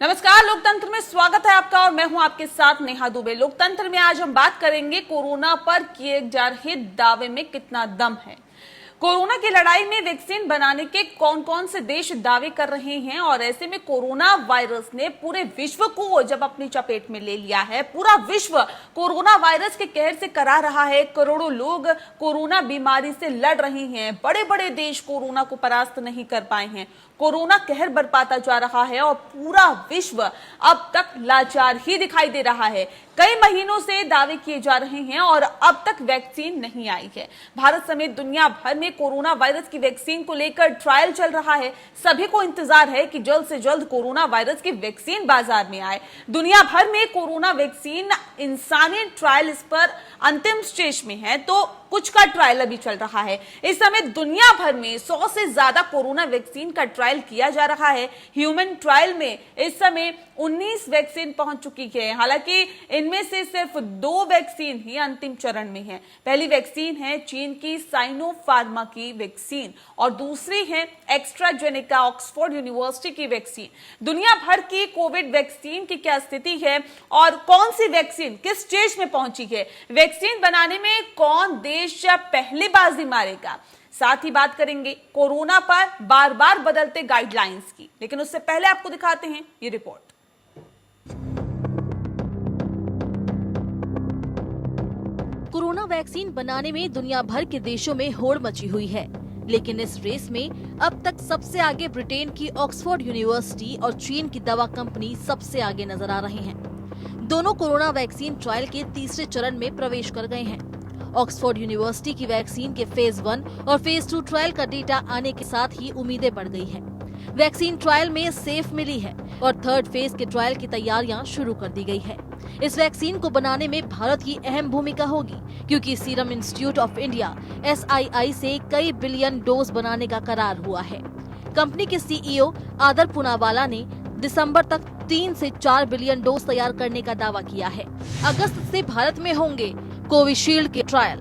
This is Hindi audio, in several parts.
नमस्कार, लोकतंत्र में स्वागत है आपका और मैं हूं आपके साथ नेहा दुबे। लोकतंत्र में आज हम बात करेंगे कोरोना पर किए जा रहे दावे में कितना दम है। कोरोना की लड़ाई में वैक्सीन बनाने के कौन कौन से देश दावे कर रहे हैं और ऐसे में कोरोना वायरस ने पूरे विश्व को जब अपनी चपेट में ले लिया है, पूरा विश्व कोरोना वायरस के कहर से करा रहा है। करोड़ों लोग कोरोना बीमारी से लड़ रहे हैं। बड़े बड़े देश कोरोना को परास्त नहीं कर पाए हैं। कोरोना कहर बरपाता जा रहा है और पूरा विश्व अब तक लाचार ही दिखाई दे रहा है। कई महीनों से दावे किए जा रहे हैं और अब तक वैक्सीन नहीं आई है। भारत समेत दुनिया भर में कोरोना वायरस की वैक्सीन को लेकर ट्रायल चल रहा है। सभी को इंतजार है कि जल्द से जल्द कोरोना वायरस की वैक्सीन बाजार में आए। दुनिया भर में कोरोना वैक्सीन इंसानी ट्रायल इस पर अंतिम स्टेज में है, तो कुछ का ट्रायल अभी चल रहा है। इस समय दुनिया भर में 100 से ज्यादा कोरोना वैक्सीन का ट्रायल किया जा रहा है। ह्यूमन ट्रायल में इस समय 19 वैक्सीन पहुंच चुकी है। हालांकि इनमें से सिर्फ 2 वैक्सीन ही अंतिम चरण में है। पहली वैक्सीन है चीन की साइनोफार्मा की वैक्सीन और दूसरी है एस्ट्राजेनेका ऑक्सफोर्ड यूनिवर्सिटी की वैक्सीन। दुनिया भर की कोविड वैक्सीन की क्या स्थिति है और कौन सी वैक्सीन किस स्टेज में पहुंची है, वैक्सीन बनाने में कौन देश पहले बाजी मारेगा, साथ ही बात करेंगे कोरोना पर बार बार बदलते गाइडलाइंस की। लेकिन उससे पहले आपको दिखाते हैं ये रिपोर्ट। कोरोना वैक्सीन बनाने में दुनिया भर के देशों में होड़ मची हुई है, लेकिन इस रेस में अब तक सबसे आगे ब्रिटेन की ऑक्सफोर्ड यूनिवर्सिटी और चीन की दवा कंपनी सबसे आगे नजर आ रही हैं। दोनों कोरोना वैक्सीन ट्रायल के तीसरे चरण में प्रवेश कर गए हैं। ऑक्सफोर्ड यूनिवर्सिटी की वैक्सीन के फेज 1 और फेज 2 ट्रायल का डेटा आने के साथ ही उम्मीदें बढ़ गई हैं। वैक्सीन ट्रायल में सेफ मिली है और थर्ड फेज के ट्रायल की तैयारियां शुरू कर दी गई है। इस वैक्सीन को बनाने में भारत की अहम भूमिका होगी, क्योंकि serum institute of India SII से कई बिलियन डोज बनाने का करार हुआ है। कंपनी के CEO आदर पूनावाला ने दिसंबर तक 3 से 4 बिलियन डोज तैयार करने का दावा किया है। अगस्त से भारत में होंगे कोविशील्ड के ट्रायल।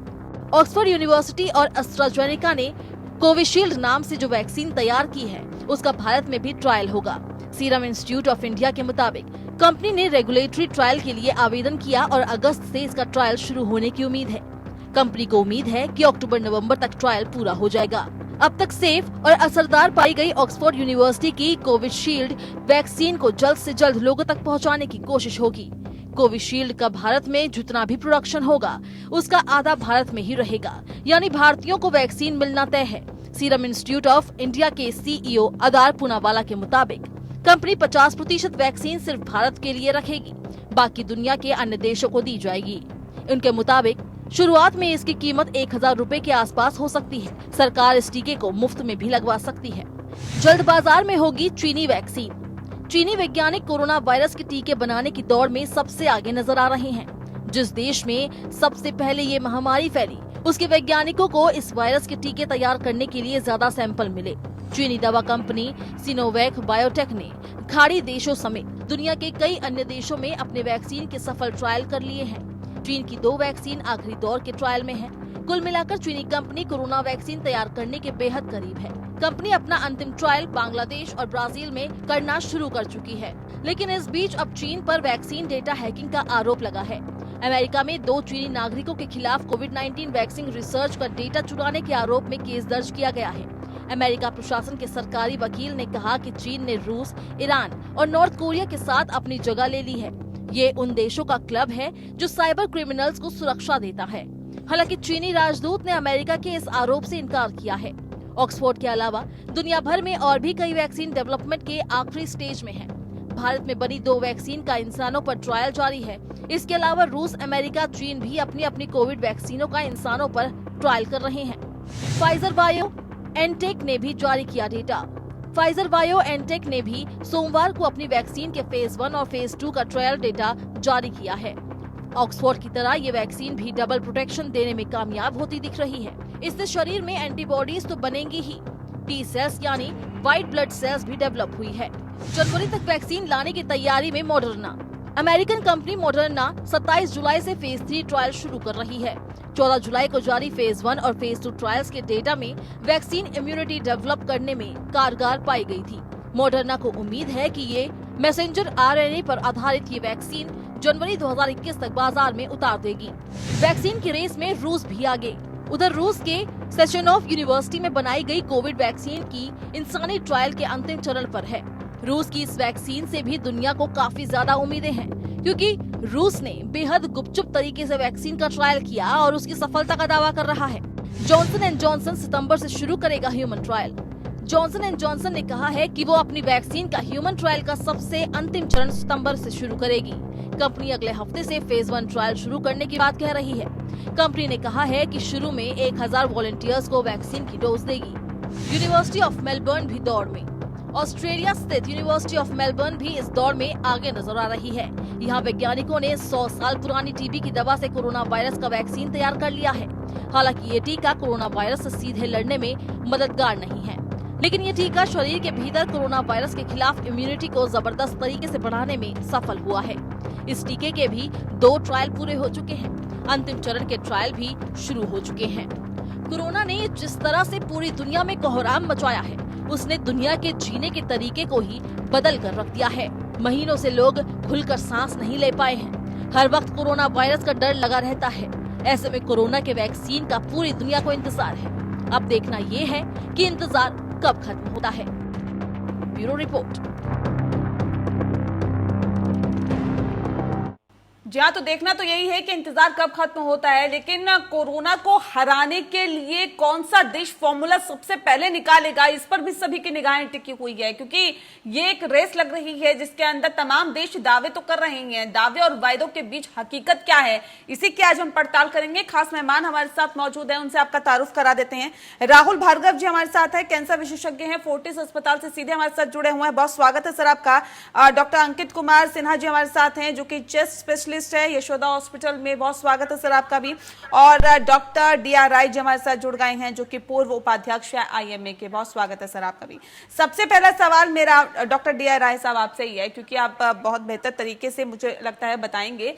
ऑक्सफोर्ड यूनिवर्सिटी और एस्ट्राजेनेका ने कोविशील्ड नाम से जो वैक्सीन तैयार की है, उसका भारत में भी ट्रायल होगा। सीरम इंस्टीट्यूट ऑफ इंडिया के मुताबिक कंपनी ने रेगुलेटरी ट्रायल के लिए आवेदन किया और अगस्त से इसका ट्रायल शुरू होने की उम्मीद है। कंपनी को उम्मीद है कि अक्टूबर-नवंबर तक ट्रायल पूरा हो जाएगा। अब तक सेफ और असरदार पाई गई ऑक्सफोर्ड यूनिवर्सिटी की कोविशील्ड वैक्सीन को जल्द से जल्द लोगों तक पहुंचाने की कोशिश होगी। कोविशील्ड का भारत में जितना भी प्रोडक्शन होगा, उसका आधा भारत में ही रहेगा, यानी भारतीयों को वैक्सीन मिलना तय है। सीरम इंस्टीट्यूट ऑफ इंडिया के CEO आदर पूनावाला के मुताबिक कंपनी 50% वैक्सीन सिर्फ भारत के लिए रखेगी, बाकी दुनिया के अन्य देशों को दी जाएगी। उनके मुताबिक शुरुआत में इसकी कीमत 1000 रुपए के आसपास हो सकती है। सरकार इस टीके को मुफ्त में भी लगवा सकती है। जल्द बाजार में होगी चीनी वैक्सीन। चीनी वैज्ञानिक कोरोना वायरस के टीके बनाने की दौड़ में सबसे आगे नजर आ रहे हैं। जिस देश में सबसे पहले ये महामारी फैली, उसके वैज्ञानिकों को इस वायरस के टीके तैयार करने के लिए ज्यादा सैंपल मिले। चीनी दवा कंपनी सिनोवैक बायोटेक ने खाड़ी देशों समेत दुनिया के कई अन्य देशों में अपने वैक्सीन के सफल ट्रायल कर लिए हैं। चीन की 2 वैक्सीन आखिरी दौर के ट्रायल में है। कुल मिलाकर चीनी कंपनी कोरोना वैक्सीन तैयार करने के बेहद करीब है। कंपनी अपना अंतिम ट्रायल बांग्लादेश और ब्राजील में करना शुरू कर चुकी है, लेकिन इस बीच अब चीन पर वैक्सीन डेटा हैकिंग का आरोप लगा है। अमेरिका में 2 चीनी नागरिकों के खिलाफ कोविड-19 वैक्सीन रिसर्च का डेटा चुराने के आरोप में केस दर्ज किया गया है। अमेरिका प्रशासन के सरकारी वकील ने कहा कि चीन ने रूस, ईरान और नॉर्थ कोरिया के साथ अपनी जगह ले ली है। ये उन देशों का क्लब है जो साइबर क्रिमिनल्स को सुरक्षा देता है। हालांकि चीनी राजदूत ने अमेरिका के इस आरोप से इनकार किया है। ऑक्सफोर्ड के अलावा दुनिया भर में और भी कई वैक्सीन डेवलपमेंट के आखिरी स्टेज में है। भारत में बनी 2 वैक्सीन का इंसानों पर ट्रायल जारी है। इसके अलावा रूस, अमेरिका, चीन भी अपनी अपनी कोविड वैक्सीनों का इंसानों पर ट्रायल कर रहे हैं। फाइजर बायो एनटेक ने भी जारी किया डेटा। फाइजर बायो एनटेक ने भी सोमवार को अपनी वैक्सीन के फेज 1 और फेज 2 का ट्रायल डेटा जारी किया है। ऑक्सफोर्ड की तरह ये वैक्सीन भी डबल प्रोटेक्शन देने में कामयाब होती दिख रही है। इससे शरीर में एंटीबॉडीज तो बनेंगी ही, T सेल्स यानी व्हाइट ब्लड सेल्स भी डेवलप हुई है। जनवरी तक वैक्सीन लाने की तैयारी में मॉडर्ना। अमेरिकन कंपनी मॉडर्ना 27 जुलाई से फेज 3 ट्रायल शुरू कर रही है। 14 जुलाई को जारी फेज 1 और फेज 2 ट्रायल्स के डेटा में वैक्सीन इम्यूनिटी डेवलप करने में कारगर पाई गई थी। मॉडर्ना को उम्मीद है कि ये मैसेंजर आरएनए पर आधारित ये वैक्सीन जनवरी 2021 तक बाजार में उतार देगी। वैक्सीन की रेस में रूस भी आगे। उधर रूस के सेशनोफ यूनिवर्सिटी में बनाई गई कोविड वैक्सीन की इंसानी ट्रायल के अंतिम चरण पर है। रूस की इस वैक्सीन से भी दुनिया को काफी ज्यादा उम्मीदें हैं, क्योंकि रूस ने बेहद गुपचुप तरीके से वैक्सीन का ट्रायल किया और उसकी सफलता का दावा कर रहा है। जॉनसन एंड जॉनसन सितंबर से शुरू करेगा human trial. Johnson and Johnson ने कहा है कि वो अपनी वैक्सीन का ह्यूमन ट्रायल का सबसे अंतिम चरण सितंबर से शुरू करेगी। कंपनी अगले हफ्ते से फेज 1 ट्रायल शुरू करने की बात कह रही है। कंपनी ने कहा है कि शुरू में 1000 वॉलंटियर्स को वैक्सीन की डोज देगी। यूनिवर्सिटी ऑफ मेलबर्न भी दौड़ में। ऑस्ट्रेलिया स्थित यूनिवर्सिटी ऑफ मेलबर्न भी इस दौड़ में आगे नजर आ रही है। यहाँ वैज्ञानिकों ने 100 साल पुरानी टीबी की दवा से कोरोना वायरस का वैक्सीन तैयार कर लिया है। हालांकि ये टीका कोरोना वायरस से सीधे लड़ने में मददगार नहीं है, लेकिन ये टीका शरीर के भीतर कोरोना वायरस के खिलाफ इम्यूनिटी को जबरदस्त तरीके से बढ़ाने में सफल हुआ है। इस टीके के भी 2 ट्रायल पूरे हो चुके हैं। अंतिम चरण के ट्रायल भी शुरू हो चुके हैं। कोरोना ने जिस तरह से पूरी दुनिया में कोहराम मचाया है, उसने दुनिया के जीने के तरीके को ही बदल कर रख दिया है। महीनों से लोग खुलकर सांस नहीं ले पाए हैं। हर वक्त कोरोना वायरस का डर लगा रहता है। ऐसे में कोरोना के वैक्सीन का पूरी दुनिया को इंतजार है। अब देखना ये है कि इंतजार कब खत्म होता है। Bureau report. जी हाँ, तो देखना तो यही है कि इंतजार कब खत्म होता है, लेकिन कोरोना को हराने के लिए कौन सा देश फॉर्मूला सबसे पहले निकालेगा, इस पर भी सभी की निगाहें टिकी हुई है, क्योंकि ये एक रेस लग रही है जिसके अंदर तमाम देश दावे तो कर रहे हैं। दावे और वायदों के बीच हकीकत क्या है, इसी की आज हम पड़ताल करेंगे। खास मेहमान हमारे साथ मौजूद है, उनसे आपका तारुफ करा देते हैं। राहुल भार्गव जी हमारे साथ है, कैंसर विशेषज्ञ हैं, फोर्टिस अस्पताल से सीधे हमारे साथ जुड़े हुए हैं। बहुत स्वागत है सर आपका। डॉक्टर अंकित कुमार सिन्हा जी हमारे साथ हैं, जो कि चेस्ट स्पेशलिस्ट है यशोदा हॉस्पिटल में। बहुत स्वागत है सर आपका भी। और डॉक्टर डी.आर. राय जी हमारे साथ जुड़ गए हैं, जो कि पूर्व उपाध्यक्ष है आईएमए के। बहुत स्वागत है सर आपका भी। सबसे पहला सवाल मेरा डॉक्टर डी.आर. राय साहब आपसे ही है, क्योंकि आप बहुत बेहतर तरीके से मुझे लगता है बताएंगे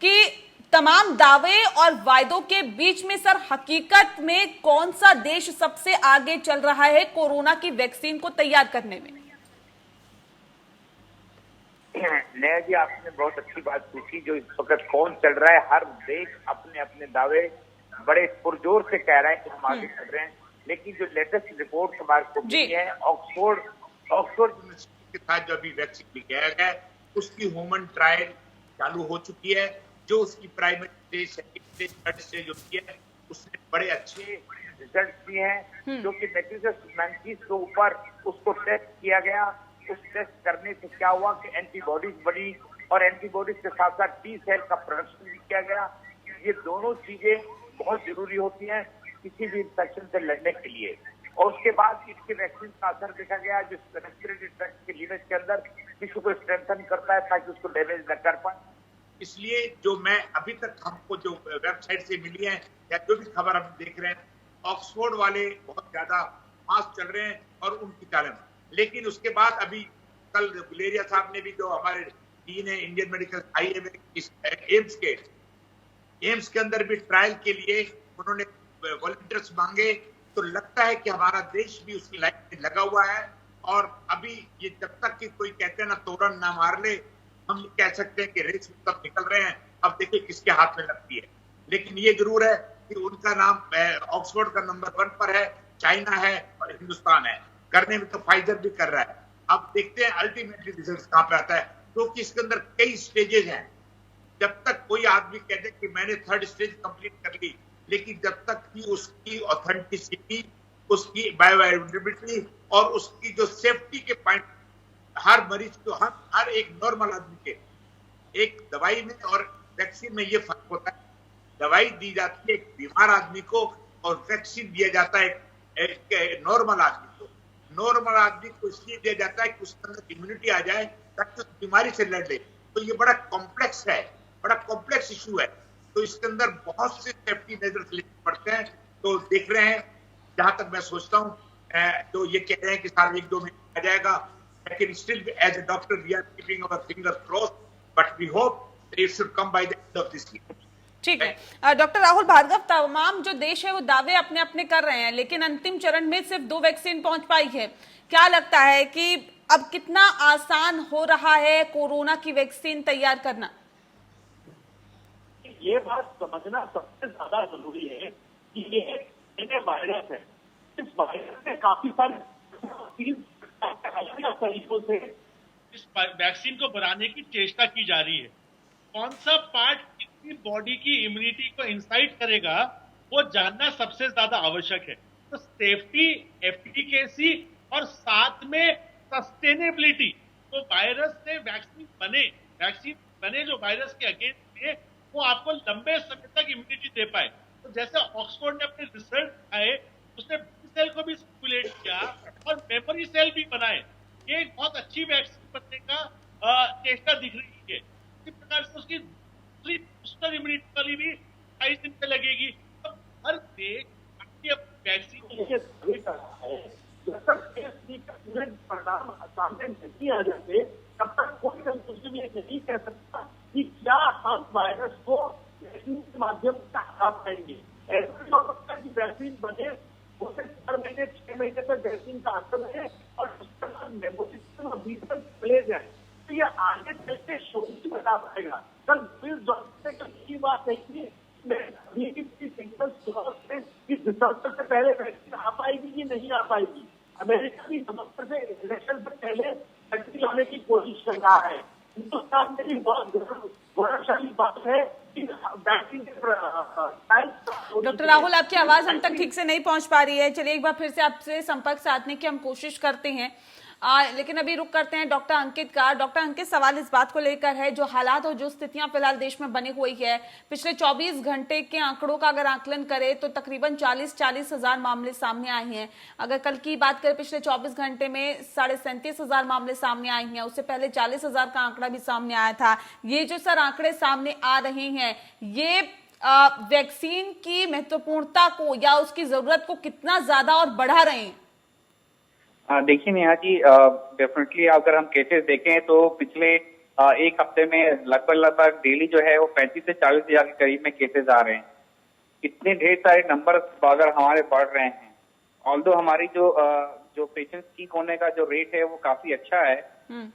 कि तमाम दावे और वायदों के बीच में सर हकीकत में कौन सा देश सबसे आगे चल रहा है कोरोना की वैक्सीन को तैयार करने में? नया जी, आपने बहुत अच्छी बात पूछी। जो इस वक्त कौन चल रहा है, हर देश अपने अपने दावे बड़े पुरजोर से कह रहा है कि हम आगे चल रहे हैं, लेकिन जो लेटेस्ट रिपोर्ट हमारे को मिली है, ऑक्सफोर्ड यूनिवर्सिटी के साथ जो अभी वैक्सीन लगाया गया है, उसकी ह्यूमन ट्रायल चालू हो चुकी है। जो उसकी primary stage, second stage, third stage होती है, उसने बड़े अच्छे रिजल्ट दिए हैं, जो कि 99 के ऊपर उसको टेस्ट किया गया। उस टेस्ट करने से क्या हुआ कि एंटीबॉडीज बढ़ी, और एंटीबॉडीज के साथ साथ टी सेल का प्रोडक्शन भी किया गया। ये दोनों चीजें बहुत जरूरी होती हैं किसी भी इंफेक्शन से लड़ने के लिए। और उसके बाद इसके वैक्सीन का असर देखा गया, जो रेस्पिरेटरी ट्रैक्ट के लीवर के अंदर टिश्यू को स्ट्रेंथन करता है ताकि उसको डैमेज न कर पाए। इसलिए जो मैं अभी तक हमको जो वेबसाइट से मिली है या जो भी खबर हम देख रहे हैं, ऑक्सफोर्ड वाले बहुत ज्यादा फास्ट चल रहे हैं और उनकी तालीम। लेकिन उसके बाद अभी कल गुलेरिया साहब ने भी, जो हमारे डीन है इंडियन मेडिकल आईएमए एम्स के अंदर भी ट्रायल के लिए उन्होंने वॉलंटियर्स मांगे। तो लगता है कि हमारा देश भी उसकी लाइन में लगा हुआ है। और अभी ये जब तक कि कोई कहते हैं ना तोरण ना मार ले, हम ये कह सकते हैं कि रेस में सब निकल रहे हैं। अब देखिए किसके हाथ में लगती है। लेकिन ये जरूर है कि उनका नाम ऑक्सफोर्ड का नंबर 1 पर है, चाइना है और हिंदुस्तान है। करने में तो फाइजर भी कर रहा है। अब देखते हैं अल्टीमेटली रिजल्ट कहां पे आता है, क्योंकि इसके अंदर कई स्टेजेस हैं। जब तक कोई आदमी कहते कि मैंने थर्ड स्टेज कंप्लीट कर ली, लेकिन जब तक कि उसकी ऑथेंटिसिटी, उसकी बायोअवेलेबिलिटी और उसकी जो सेफ्टी के पॉइंट हर मरीज को, हर एक नॉर्मल आदमी के, एक दवाई में और वैक्सीन में ये फर्क होता है। दवाई दी जाती है एक बीमार आदमी को और वैक्सीन दिया जाता है एक नॉर्मल आदमी को। नॉर्मल आदमी को इसलिए दिया जाता है कि उसके अंदर इम्यूनिटी आ जाए ताकि उस बीमारी से लड़ ले। तो ये बड़ा कॉम्प्लेक्स है, बड़ा कॉम्प्लेक्स इशू है। तो इसके अंदर बहुत से सेफ्टी मेजर्स लेने पड़ते हैं। तो देख रहे हैं, जहां तक मैं सोचता हूँ, तो ये कह रहे हैं कि साल 1-2 महीने आ जाएगा, लेकिन still as a doctor we are keeping our fingers crossed, but we hope it should come by the end of this year. ठीक है डॉक्टर राहुल भार्गव, तमाम जो देश है वो दावे अपने अपने कर रहे हैं, लेकिन अंतिम चरण में सिर्फ 2 वैक्सीन पहुंच पाई है। क्या लगता है कि अब कितना आसान हो रहा है कोरोना की वैक्सीन तैयार करना? ये बात समझना सबसे ज्यादा जरूरी है कि ये वायरस है। इस वायरस में काफी सारे तरीकों से इस वैक्सीन को बनाने की चेष्टा की जा रही है। कौन सा पार्ट कितनी बॉडी की इम्यूनिटी को इंसाइट करेगा वो जानना सबसे ज्यादा आवश्यक है। तो सेफ्टी, एफिकेसी और साथ में सस्टेनेबिलिटी, तो वायरस से वैक्सीन बने जो वायरस के अगेंस्ट है वो आपको लंबे समय तक इम्यूनिटी दे पाए। तो जैसे ऑक्सफोर्ड ने अपने रिसर्च आए, उसने बी सेल को भी स्टिमुलेट किया और मेमोरी सेल भी बनाए। ये एक बहुत अच्छी वैक्सीन बनने का चेष्टा दिख रही है। इसी प्रकार से उसकी दूसरी बूस्टर इम्यूनिटी वाली भी 28 दिन पे लगेगी। तो हर देश अपनी वैक्सीन जब तक परिणाम सामने नहीं आ जाते तब तक कोई कंक्लूजन ये नहीं कह सकता कि क्या हम वायरस को वैक्सीन के माध्यम से हटा पाएंगे। ऐसा नहीं हो सकता कि वैक्सीन बने, उसे 4 महीने 6 महीने तक वैक्सीन का असर है और उसके बाद मेमोरी और भीतर चले जाए, तो ये आगे चल के शोध ही बता पाएगा। कल की बात नहीं थी, दिसंबर से पहले वैक्सीन आ पाएगी कि नहीं आ पाएगी। अमेरिका भी नवंबर से इलेक्शन से पहले वैक्सीन लाने की कोशिश कर रहा है। हिंदुस्तान में भी बहुत गौरवशाली बात है कि वैक्सीन डॉक्टर राहुल, आपकी आवाज हम तक ठीक से नहीं पहुंच पा रही है। चलिए एक बार फिर से आपसे संपर्क साधने की हम कोशिश करते हैं, लेकिन अभी रुक करते हैं डॉक्टर अंकित का। डॉक्टर अंकित, सवाल इस बात को लेकर है, जो हालात और जो स्थितियां फिलहाल देश में बनी हुई है, पिछले 24 घंटे के आंकड़ों का अगर आकलन करें तो तकरीबन 40 हजार मामले सामने आए हैं। अगर कल की बात करें, पिछले 24 घंटे में 37,500 मामले सामने आए हैं। उससे पहले 40,000 का आंकड़ा भी सामने आया था। ये जो सर आंकड़े सामने आ रहे हैं, ये वैक्सीन की महत्वपूर्णता को या उसकी जरूरत को कितना ज्यादा और बढ़ा रहे हैं? देखिए नेहा जी, डेफिनेटली अगर हम केसेस देखें तो पिछले एक हफ्ते में लगभग डेली जो है वो 35 से 40 हजार के करीब में केसेस आ रहे हैं। इतने ढेर सारे नंबर अगर हमारे बढ़ रहे हैं, ऑल्दो हमारी जो पेशेंट्स ठीक होने का जो रेट है वो काफी अच्छा है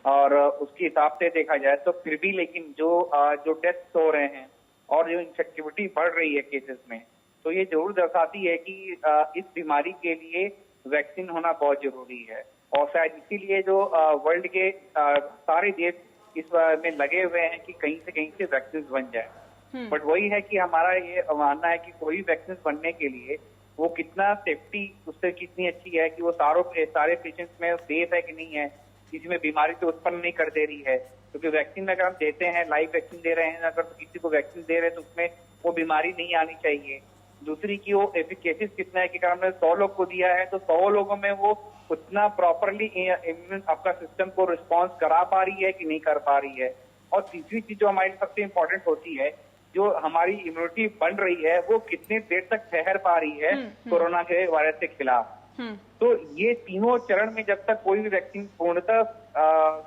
और उसके हिसाब से देखा जाए तो फिर भी, लेकिन जो डेथ्स हो रहे हैं और जो इन्फेक्टिविटी बढ़ रही है केसेस में, तो ये जरूर दर्शाती है कि इस बीमारी के लिए वैक्सीन होना बहुत जरूरी है। और शायद इसीलिए जो वर्ल्ड के सारे देश इस में लगे हुए हैं कि कहीं से वैक्सीन बन जाए। बट वही है कि हमारा ये मानना है कि कोई वैक्सीन बनने के लिए वो कितना सेफ्टी उससे कितनी अच्छी है कि वो सारे पेशेंट्स में सेफ है कि नहीं है, किसी में बीमारी तो उत्पन्न नहीं कर दे रही है। क्योंकि वैक्सीन अगर हम देते हैं, लाइव वैक्सीन दे रहे हैं, अगर किसी को वैक्सीन दे रहे हैं तो उसमें वो बीमारी नहीं आनी चाहिए। दूसरी की वो एफिकेसिस कितना है कि अगर हमने 100 लोग को दिया है तो 100 लोगों में वो उतना प्रॉपरली इम्यून आपका सिस्टम को रिस्पॉन्स करा पा रही है कि नहीं कर पा रही है। और तीसरी चीज जो हमारी सबसे इम्पोर्टेंट होती है, जो हमारी इम्यूनिटी बन रही है वो कितनी देर तक ठहर पा रही है कोरोना के वायरस के खिलाफ। तो ये तीनों चरण में जब तक कोई भी वैक्सीन पूर्णतः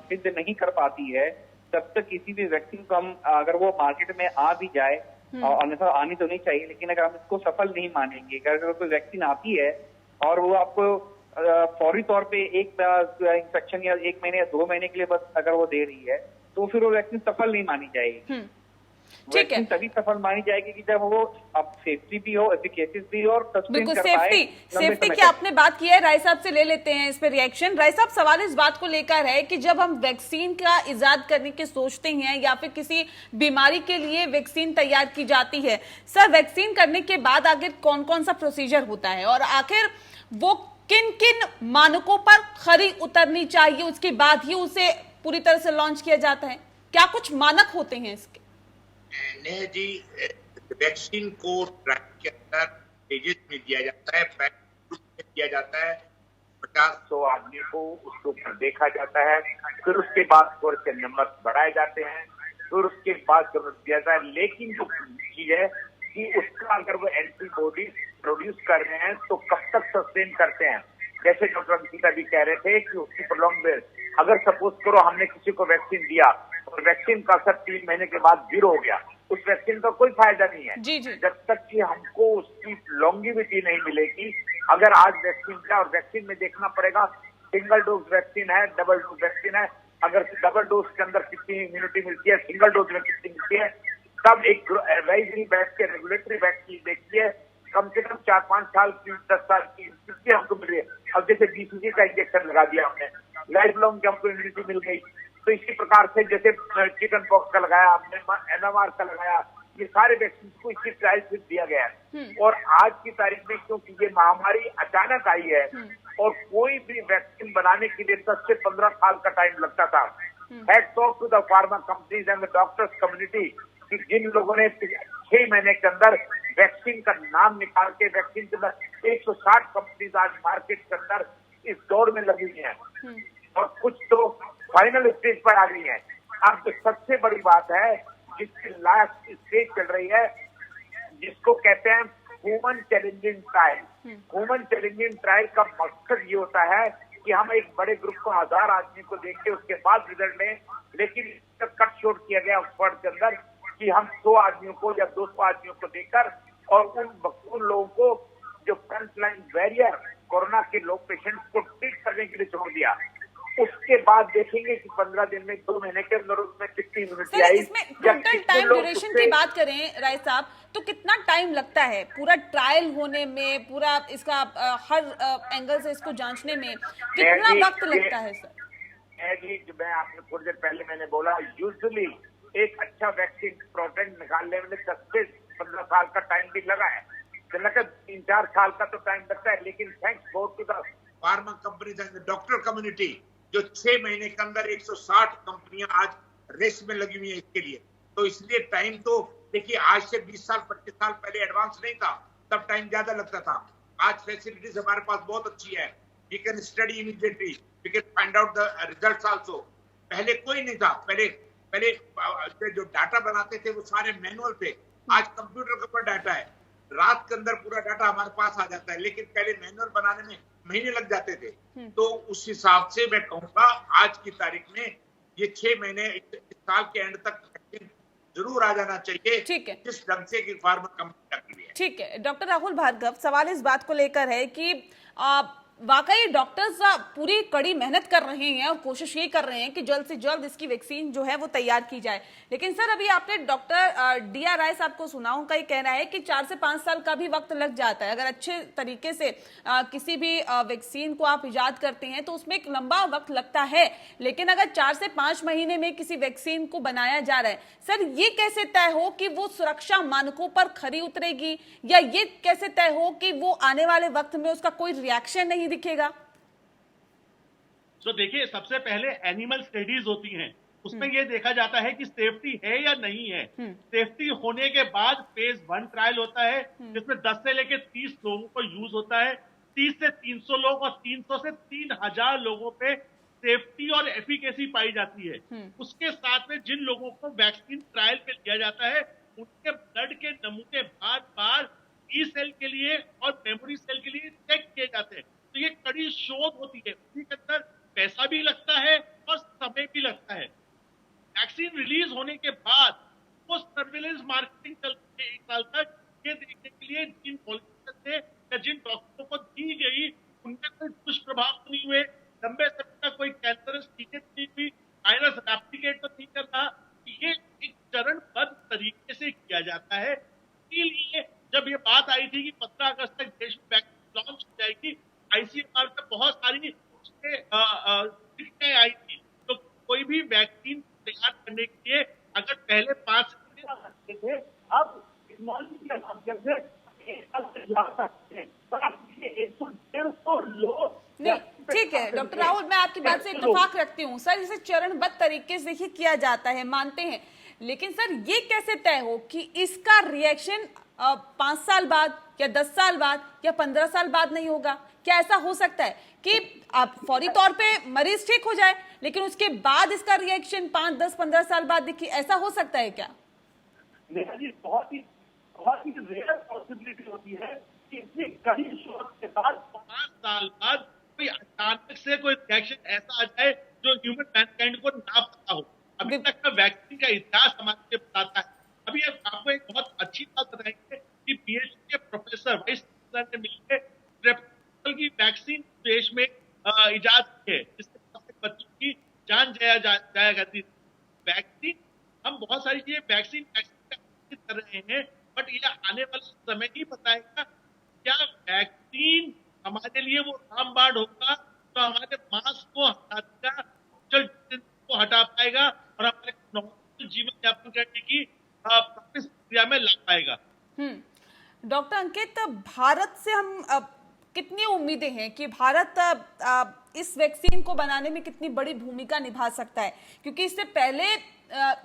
सिद्ध नहीं कर पाती है, तब तक किसी भी वैक्सीन को हम अगर वो मार्केट में आ भी जाए, और अन्यथा आनी तो नहीं चाहिए, लेकिन अगर हम इसको सफल नहीं मानेंगे, अगर कोई वैक्सीन आती है और वो आपको फौरी तौर पे एक इंफेक्शन या 1 महीने या 2 महीने के लिए बस अगर वो दे रही है, तो फिर वो वैक्सीन सफल नहीं मानी जाएगी। वैक्सीन तभी सफल मानी जाएगी कि जब वो अब सेफ्टी भी हो, एफिकेसिस भी हो और सस्टेन कर पाए। सेफ्टी की आपने बात की है, राय साहब से ले लेते हैं इस पे रिएक्शन। राय साहब, सवाल इस बात को लेकर है कि जब हम वैक्सीन का इजाद करने की सोचते हैं या फिर किसी बीमारी के लिए वैक्सीन तैयार की जाती है, सर वैक्सीन करने के बाद आखिर कौन कौन सा प्रोसीजर होता है और आखिर वो किन किन मानकों पर खरी उतरनी चाहिए, उसके बाद ही उसे पूरी तरह से लॉन्च किया जाता है? क्या कुछ मानक होते हैं इसके? नेहा जी, वैक्सीन को ट्रैक के अंदर स्टेजेस में दिया जाता है, में दिया जाता है, 50-100 आदमी को उसके ऊपर देखा जाता है, फिर उसके बाद थोड़े से नंबर बढ़ाए जाते हैं, फिर उसके बाद दिया जाता है। लेकिन जो चीज है कि उसका अगर वो एंटीबॉडी प्रोड्यूस कर रहे हैं तो कब तक सस्टेन करते हैं। जैसे डॉक्टर अंकिता भी कह रहे थे कि उसकी प्रोलॉन्ग अगर सपोज करो हमने किसी को वैक्सीन दिया और वैक्सीन का असर 3 महीने के बाद 0 हो गया, उस वैक्सीन का कोई फायदा नहीं है जी। जब तक कि हमको उसकी लॉन्गिविटी नहीं मिलेगी। अगर आज वैक्सीन का और वैक्सीन में देखना पड़ेगा सिंगल डोज वैक्सीन है, डबल डोज वैक्सीन है, अगर डबल डोज के अंदर कितनी इम्यूनिटी मिलती है, सिंगल डोज में कितनी मिलती है, सब एक एडवाइजरी बैठ के रेगुलेटरी बैठ के देखती है। कम से कम 4-5 साल की, 10 साल की इम्यूनिटी हमको मिल रही है। अब जैसे BCG का इंजेक्शन लगा दिया हमने, लाइफ लॉन्ग की हमको इम्यूनिटी मिल गई। तो इसी प्रकार से जैसे चिकन पॉक्स का लगाया हमने, MMR का लगाया, ये सारे वैक्सीन को इसी ट्रायल से दिया गया है। और आज की तारीख में क्योंकि ये महामारी अचानक आई है और कोई भी वैक्सीन बनाने के लिए 10 से 15 साल का टाइम लगता था। Hats off to the pharma companies and the doctors community कि जिन लोगों ने 6 महीने के अंदर वैक्सीन का नाम निकाल के वैक्सीन के अंदर 160 कंपनीज आज मार्केट के अंदर इस दौड़ में लगी हुई है और कुछ तो फाइनल स्टेज पर आ गई है। अब तो सबसे बड़ी बात है जिसकी लास्ट स्टेज चल रही है, जिसको कहते हैं human challenging trial. Human challenging trial का मकसद ये होता है कि हम एक बड़े ग्रुप को 1000 आदमी को देख के उसके बाद रिजल्ट लें, लेकिन इसका कट शॉर्ट किया गया ऑक्सफोर्ड के अंदर कि हम 100 आदमियों को या 200 आदमियों को देकर और उन लोगों को जो फ्रंट लाइन वॉरियर कोरोना के लोग पेशेंट्स को ट्रीट करने के लिए छोड़ दिया। उसके बाद देखेंगे कि 15 दिन में, 2 महीने के अंदर उसमें कितनी इम्यूनिटी आई। इसमें टोटल टाइम ड्यूरेशन की बात करें राय साहब, तो कितना टाइम लगता है पूरा ट्रायल होने में, पूरा इसका हर एंगल से इसको जांचने में कितना वक्त लगता है सर? जो मैं आपने थोड़ी देर पहले मैंने बोला, यूजुअली एक अच्छा वैक्सीन प्रोडक्ट निकालने में 10 से 15 साल का टाइम भी लगा है, 3-4 साल का तो टाइम लगता है। लेकिन thanks God to the pharma companies and doctor community जो 6 महीने के अंदर 160 कंपनियां आज रेस में लगी हुई है इसके लिए। तो इसलिए टाइम तो देखिए, आज से 20 साल 25 साल पहले एडवांस नहीं था, तब टाइम ज्यादा लगता था। आज फैसिलिटीज हमारे पास बहुत अच्छी है, we can study immediately, we can find out the results also. पहले कोई नहीं था, पहले जो डाटा बनाते थे वो सारे मैनुअल थे, आज कंप्यूटर के ऊपर डाटा है, रात के अंदर पूरा डाटा हमारे पास आ जाता है। लेकिन पहले मैनुअल बनाने में महीने लग जाते थे। तो उस हिसाब से मैं कहूंगा आज की तारीख में ये 6 महीने, इस साल के एंड तक जरूर आ जाना चाहिए। ठीक है, जिस ढंग से की फार्मा कंपनी रखी हुई है। ठीक है। डॉक्टर राहुल भार्गव, सवाल इस बात को लेकर है कि वाकई डॉक्टर्स पूरी कड़ी मेहनत कर रहे हैं और कोशिश ये कर रहे हैं कि जल्द से जल्द इसकी वैक्सीन जो है वो तैयार की जाए। लेकिन सर अभी आपने डॉक्टर DR राय साहब को सुना, उनका ये कहना है कि 4 से 5 साल का भी वक्त लग जाता है। अगर अच्छे तरीके से किसी भी वैक्सीन को आप इजाद करते हैं तो उसमें एक लंबा वक्त लगता है, लेकिन अगर 4 से 5 महीने में किसी वैक्सीन को बनाया जा रहा है, सर ये कैसे तय हो कि वो सुरक्षा मानकों पर खरी उतरेगी, या ये कैसे तय हो कि वो आने वाले वक्त में उसका कोई रिएक्शन नहीं दिखेगा? तो देखिए, सबसे पहले एनिमल स्टडीज होती हैं, उसमें ये देखा जाता है कि सेफ्टी है या नहीं है। सेफ्टी होने के बाद फेज 1 ट्रायल होता है, जिसमें 10 से लेकर 30 लोगों को यूज होता है। 30 से 300 लोग और 300 से 3000 लोगों पे सेफ्टी और एफिकेसी पाई जाती है। उसके साथ में जिन लोगों को वैक्सीन ट्रायल पे लिया जाता है, उनके ब्लड के नमूने बार-बार ई सेल के लिए और मेमोरी सेल के लिए चेक किए जाते हैं। तो ये कड़ी शोध होती है, उसी के अंदर पैसा भी लगता है और समय भी लगता है। वैक्सीन रिलीज होने के बाद वो सर्विलेंस मार्केटिंग चलती है 1 साल तक, ये देखने के लिए जिन वॉलंटियर्स थे या जिन डॉक्टरों को दी गई उनमें कोई दुष्प्रभाव तो नहीं हुए, लंबे समय तक कोई कैंसरस चीजें नहीं हुई, वायरस रेप्लिकेट तो नहीं कर रहा। ये एक चरणबद्ध तरीके से किया जाता है। इसलिए जब ये बात आई थी कि 15 अगस्त तक देश में वैक्सीन लॉन्च हो जाएगी, ICMR पे बहुत सारी आई थी, तो कोई भी वैक्सीन तैयार करने के लिए अगर पहले 5 थे, अब टेक्नोलॉजी के माध्यम से 1 साल से जा सकते हैं। तो आप 100-150 लोग। ठीक है डॉक्टर राहुल, मैं आपकी बात से इत्तेफाक रखती हूँ सर, इसे चरणबद्ध तरीके से ही किया जाता है, मानते हैं। लेकिन सर ये कैसे तय हो कि इसका रिएक्शन 5 साल बाद या 10 साल बाद या 15 साल बाद नहीं होगा? क्या ऐसा हो सकता है कि आप फौरी तौर पे मरीज ठीक हो जाए, लेकिन उसके बाद इसका रिएक्शन 5, 10, 15 साल बाद दिखे? ऐसा हो सकता है क्या? नेहा जी, बहुत ही रेयर पॉसिबिलिटी होती है कि इतनी कड़ी शोध के बाद 5 साल बाद कोई अचानक से कोई रिएक्शन ऐसा आ जाए जो ह्यूमन मैनकाइंड को ना पता हो। अभी तक का वैक्सीन का इतिहास हमारे बताता है। अभी आपको एक बहुत अच्छी बात बताएंगे कि PhD के प्रोफेसर वाइस चांसलर ने मिलकर ट्रिपल की वैक्सीन देश में इजाद की है। जाएगा। वैक्सीन, हम बहुत सारी चीजें वैक्सीन कर रहे हैं, बट ये आने वाला समय ही बताएगा क्या वैक्सीन हमारे लिए वो रामबाण होगा तो हमारे मास्क को हटा देगा, सोशल डिस्टेंस को हटा पाएगा और हमारे नॉर्मल जीवन यापन करने की प्रक्रिया में ला पाएगा। डॉक्टर अंकित, भारत से हम कितनी उम्मीदें हैं कि भारत इस वैक्सीन को बनाने में कितनी बड़ी भूमिका निभा सकता है? क्योंकि इससे पहले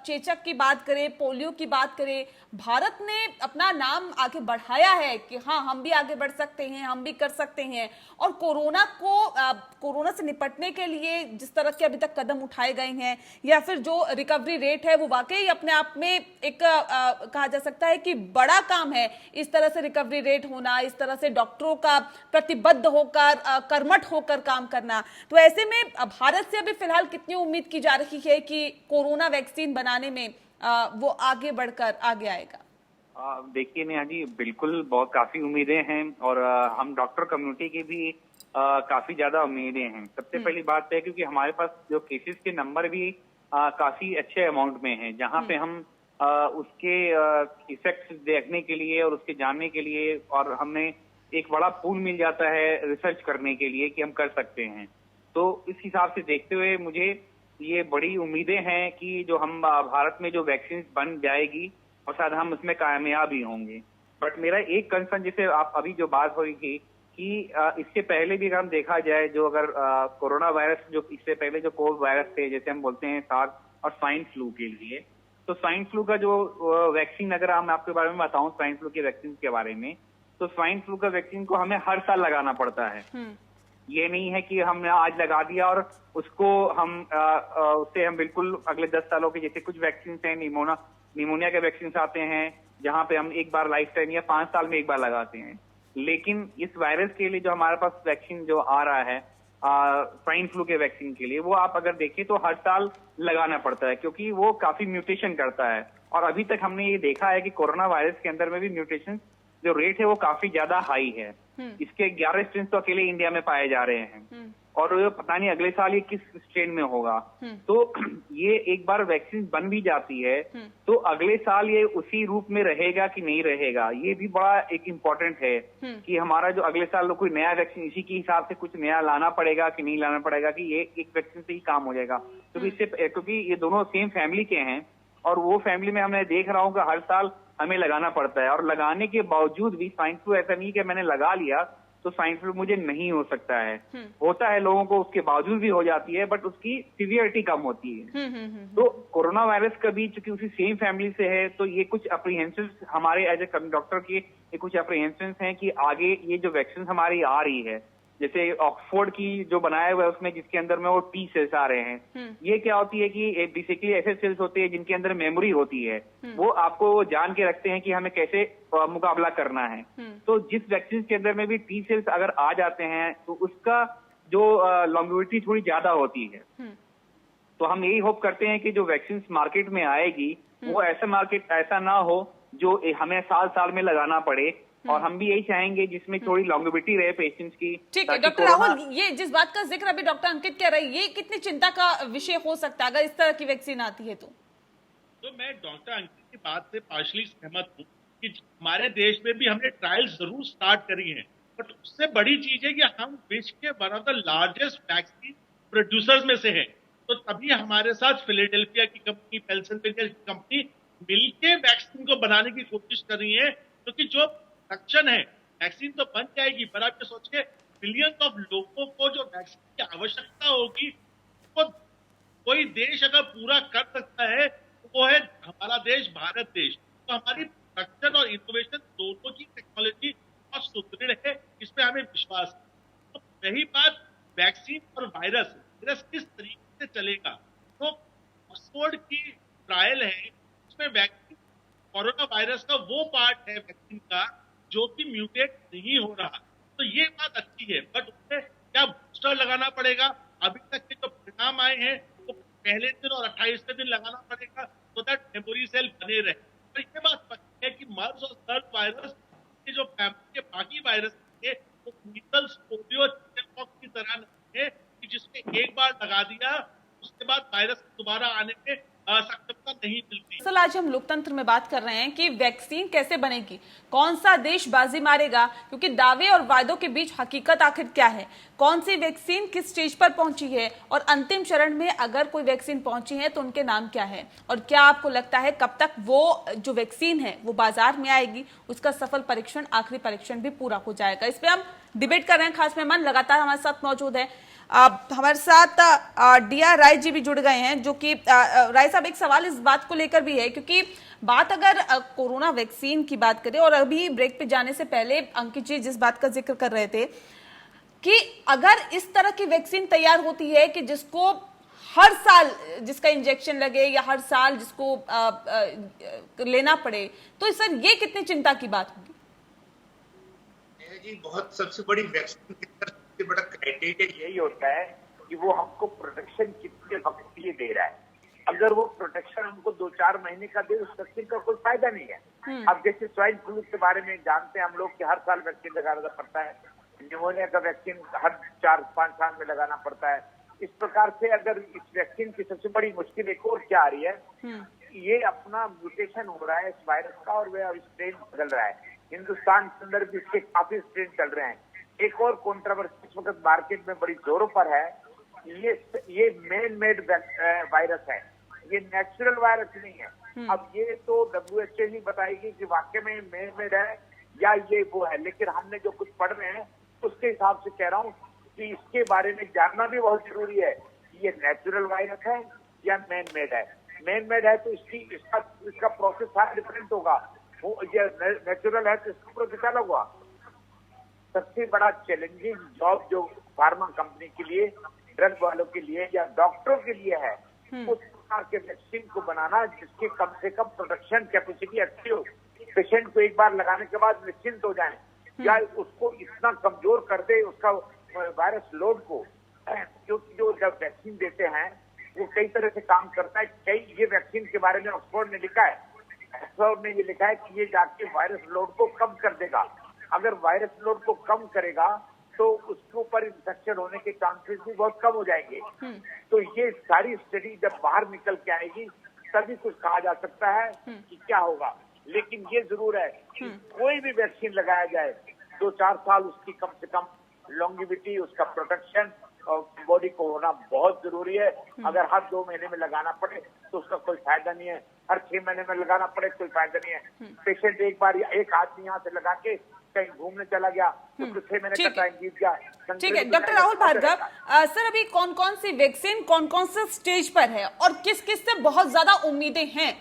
चेचक की बात करें, पोलियो की बात करें, भारत ने अपना नाम आगे बढ़ाया है कि हाँ, हम भी आगे बढ़ सकते हैं, हम भी कर सकते हैं। और कोरोना से निपटने के लिए जिस तरह के अभी तक कदम उठाए गए हैं, या फिर जो रिकवरी रेट है, वो वाकई अपने आप में एक कहा जा सकता है कि बड़ा काम है। इस तरह से रिकवरी रेट होना, इस तरह से डॉक्टरों का प्रतिबद्ध होकर, कर्मठ होकर काम करना, तो ऐसे में भारत से अभी फिलहाल कितनी उम्मीद की जा रही है कि कोरोना वैक्सीन बनाने में वो आगे बढ़कर आगे आएगा? देखिए नेहा जी, बिल्कुल बहुत काफी उम्मीदें हैं और हम डॉक्टर कम्युनिटी की भी काफी ज्यादा उम्मीदें हैं। सबसे पहली बात है क्योंकि हमारे पास जो केसेस के नंबर भी काफी अच्छे अमाउंट में हैं, जहां पे हम उसके इफेक्ट्स देखने के लिए और उसके जानने के लिए और हमें एक बड़ा पूल मिल जाता है रिसर्च करने के लिए कि हम कर सकते हैं। तो इस हिसाब से देखते हुए मुझे ये बड़ी उम्मीदें हैं कि जो हम भारत में जो वैक्सीन बन जाएगी और शायद हम उसमें कामयाब ही होंगे। बट मेरा एक कंसर्न, जिसे आप अभी जो बात हुई थी कि इससे पहले भी अगर हम देखा जाए, जो अगर कोरोना वायरस, जो इससे पहले जो कोविड वायरस थे, जैसे हम बोलते हैं सार्स और स्वाइन फ्लू के लिए, तो स्वाइन फ्लू का जो वैक्सीन, अगर हम आपके बारे में बताऊं स्वाइन फ्लू की वैक्सीन के बारे में, तो स्वाइन फ्लू का वैक्सीन को हमें हर साल लगाना पड़ता है। ये नहीं है कि हमने आज लगा दिया और उसको उससे हम बिल्कुल अगले 10 सालों के, जैसे कुछ वैक्सीन हैं, निमोनिया के वैक्सीन आते हैं जहां पे हम एक बार लाइफ टाइम या 5 साल में एक बार लगाते हैं। लेकिन इस वायरस के लिए जो हमारे पास वैक्सीन जो आ रहा है, स्वाइन फ्लू के वैक्सीन के लिए, वो आप अगर देखें तो हर साल लगाना पड़ता है क्योंकि वो काफी म्यूटेशन करता है। और अभी तक हमने ये देखा है कि कोरोना वायरस के अंदर में भी म्यूटेशन जो रेट है वो काफी ज्यादा हाई है। इसके 11 स्ट्रेन तो अकेले इंडिया में पाए जा रहे हैं और पता नहीं अगले साल ये किस स्ट्रेन में होगा। तो ये एक बार वैक्सीन बन भी जाती है तो अगले साल ये उसी रूप में रहेगा कि नहीं रहेगा, ये भी बड़ा एक इम्पोर्टेंट है कि हमारा जो अगले साल कोई नया वैक्सीन इसी के हिसाब से कुछ नया लाना पड़ेगा कि नहीं लाना पड़ेगा, कि ये एक वैक्सीन से ही काम हो जाएगा। क्योंकि ये दोनों सेम फैमिली के हैं और वो फैमिली में हमने देख रहा हूँ कि हर साल हमें लगाना पड़ता है और लगाने के बावजूद भी स्वाइन फ्लू ऐसा नहीं कि मैंने लगा लिया तो स्वाइन फ्लू मुझे नहीं हो सकता है। होता है लोगों को, उसके बावजूद भी हो जाती है, बट उसकी सीवियरिटी कम होती है। तो कोरोना वायरस का भी चूंकि उसी सेम फैमिली से है तो ये कुछ अप्रीहेंशन हमारे एज ए डॉक्टर के ये कुछ अप्रीहेंशन हैं कि आगे ये जो वैक्सीन हमारी आ रही है, जैसे ऑक्सफोर्ड की जो बनाया हुआ है उसमें जिसके अंदर में वो टी सेल्स आ रहे हैं, ये क्या होती है कि बेसिकली ऐसे सेल्स होते हैं जिनके अंदर मेमोरी होती है, वो आपको जान के रखते हैं कि हमें कैसे मुकाबला करना है। तो जिस वैक्सीन के अंदर में भी टी सेल्स अगर आ जाते हैं तो उसका जो लॉन्गेविटी थोड़ी ज्यादा होती है। तो हम यही होप करते हैं कि जो वैक्सीन मार्केट में आएगी वो ऐसा ना हो जो हमें साल साल में लगाना पड़े, और हम भी यही चाहेंगे जिसमें थोड़ी लॉन्गेविटी रहे पेशेंट्स की। ठीक है डॉक्टर राहुल, ये जिस बात का जिक्र अभी डॉक्टर अंकित कह रहे हैं, ये कितनी चिंता का विषय हो सकता है अगर इस तरह की वैक्सीन आती है? तो मैं डॉक्टर अंकित की बात से पार्शली सहमत हूँ कि हमारे देश में भी हमने ट्रायल्स जरूर स्टार्ट करी हैं, बट उससे बड़ी चीज है कि हम विश्व के one of the largest vaccine producers में से हैं। तो तभी हमारे साथ फिलाडेल्फिया की कंपनी, पेंसिल्वेनिया की कंपनी मिलके वैक्सीन को बनाने की कोशिश कर रही है, क्योंकि जो प्रोडक्शन है, वैक्सीन तो बन जाएगी पर आप ये सोचिए बिलियंस ऑफ लोगों को जो वैक्सीन की आवश्यकता होगी वो कोई देश अगर पूरा कर सकता है तो वो है हमारा देश, भारत देश। तो हमारी प्रोडक्शन और इनोवेशन दोनों की टेक्नोलॉजी बहुत सुदृढ़ है, इसमें हमें विश्वास है। तो रही बात वैक्सीन और वायरस किस तरीके से चलेगा, तो ऑक्सफोर्ड की ट्रायल है, उसमें वैक्सीन कोरोना वायरस का वो पार्ट है वैक्सीन का जो कि म्यूटेट नहीं हो रहा, तो ये बात अच्छी है। बट उसमें क्या बूस्टर लगाना पड़ेगा? अभी तक के जो परिणाम आए हैं वो पहले दिन और 28वें दिन लगाना पड़ेगा तो दैट मेमोरी सेल बने रहे। और ये बात पक्की है कि मर्स और सर्स वायरस के जो फैमिली के बाकी वायरस थे वो मीजल्स, पोलियो, चिकन पॉक्स की तरह नहीं है कि जिसमें एक बार लगा दिया उसके बाद वायरस दोबारा आने में सक्षमता नहीं मिलती। दरअसल आज हम लोकतंत्र में बात कर रहे हैं कि वैक्सीन कैसे बनेगी, कौन सा देश बाजी मारेगा, क्योंकि दावे और वायदों के बीच हकीकत आखिर क्या है, कौन सी वैक्सीन किस स्टेज पर पहुंची है और अंतिम चरण में अगर कोई वैक्सीन पहुंची है तो उनके नाम क्या है, और क्या आपको लगता है कब तक वो जो वैक्सीन है वो बाजार में आएगी, उसका सफल परीक्षण, आखिरी परीक्षण भी पूरा हो जाएगा। इस पे हम डिबेट कर रहे हैं। खास मेहमान लगातार हमारे साथ मौजूद है। हमारे साथ DR राय जी भी जुड़ गए हैं, जो कि राय साहब, एक सवाल इस बात को लेकर भी है, क्योंकि बात अगर कोरोना वैक्सीन की बात करें, और अभी ब्रेक पे जाने से पहले अंकित जी जिस बात का जिक्र कर रहे थे कि अगर इस तरह की वैक्सीन तैयार होती है कि जिसको हर साल जिसका इंजेक्शन लगे या हर साल जिसको लेना पड़े, तो सर ये कितनी चिंता की बात होगी? जी बहुत सबसे बड़ी वैक्सीन की सबसे बड़ा क्राइटेरिया यही होता है कि वो हमको प्रोटेक्शन कितने वक्त के लिए दे रहा है। अगर वो प्रोटेक्शन हमको 2-4 महीने का दे, उस वैक्सीन का कोई फायदा नहीं है। अब जैसे स्वाइन फ्लू के बारे में जानते हैं हम लोग कि हर साल वैक्सीन लगाना पड़ता है, न्यूमोनिया का वैक्सीन हर 4-5 साल में लगाना पड़ता है। इस प्रकार से अगर इस वैक्सीन की सबसे बड़ी मुश्किल एक और क्या आ रही है, ये अपना म्यूटेशन हो रहा है इस वायरस का, और वह स्ट्रेन बदल रहा है। हिंदुस्तान के अंदर भी इसके काफी स्ट्रेन चल रहे हैं। एक और कंट्रोवर्सी इस वक्त मार्केट में बड़ी जोरों पर है, ये मैन मेड वायरस है, ये नेचुरल वायरस नहीं है। अब ये तो WHO ही बताएगी कि वाकई में मैन मेड है या ये वो है, लेकिन हमने जो कुछ पढ़ रहे हैं उसके हिसाब से कह रहा हूँ कि इसके बारे में जानना भी बहुत जरूरी है कि ये नेचुरल वायरस है या मैन मेड है। मैन मेड है तो इसका प्रोसेस सारा डिफरेंट होगा, वो ये नेचुरल है तो इसका प्रोसेस अलग होगा। सबसे बड़ा चैलेंजिंग जॉब जो फार्मा कंपनी के लिए, ड्रग वालों के लिए या डॉक्टरों के लिए है, उस प्रकार के वैक्सीन को बनाना जिसके कम से कम प्रोडक्शन कैपेसिटी अच्छी हो, पेशेंट को एक बार लगाने के बाद निश्चिंत हो जाए, या उसको इतना कमजोर कर दे उसका वायरस लोड को, क्योंकि जो जब वैक्सीन देते हैं वो कई तरह से काम करता है। कई ये वैक्सीन के बारे में ऑक्सफोर्ड ने लिखा है, ऑक्सफोर्ड ने ये लिखा है कि ये जाके वायरस लोड को कम कर देगा। अगर वायरस लोड को कम करेगा तो उसके ऊपर इन्फेक्शन होने के चांसेस भी बहुत कम हो जाएंगे। तो ये सारी स्टडी जब बाहर निकल के आएगी तभी कुछ कहा जा सकता है कि क्या होगा। लेकिन ये जरूर है कि कोई भी वैक्सीन लगाया जाए 2-4 साल उसकी कम से कम लॉन्गिविटी, उसका प्रोटेक्शन और बॉडी को होना बहुत जरूरी है। अगर हर 2 महीने में लगाना पड़े तो उसका कोई फायदा नहीं है, हर 6 महीने में लगाना पड़े कोई फायदा नहीं है। पेशेंट एक बार या एक आदमी यहाँ से लगा के कहीं घूमने चला गया तो 6 महीने का टाइम बीत गया। ठीक है डॉक्टर राहुल भार्गव, सर अभी कौन कौन सी वैक्सीन कौन कौन से स्टेज पर है और किस किस से बहुत ज्यादा उम्मीदें हैं?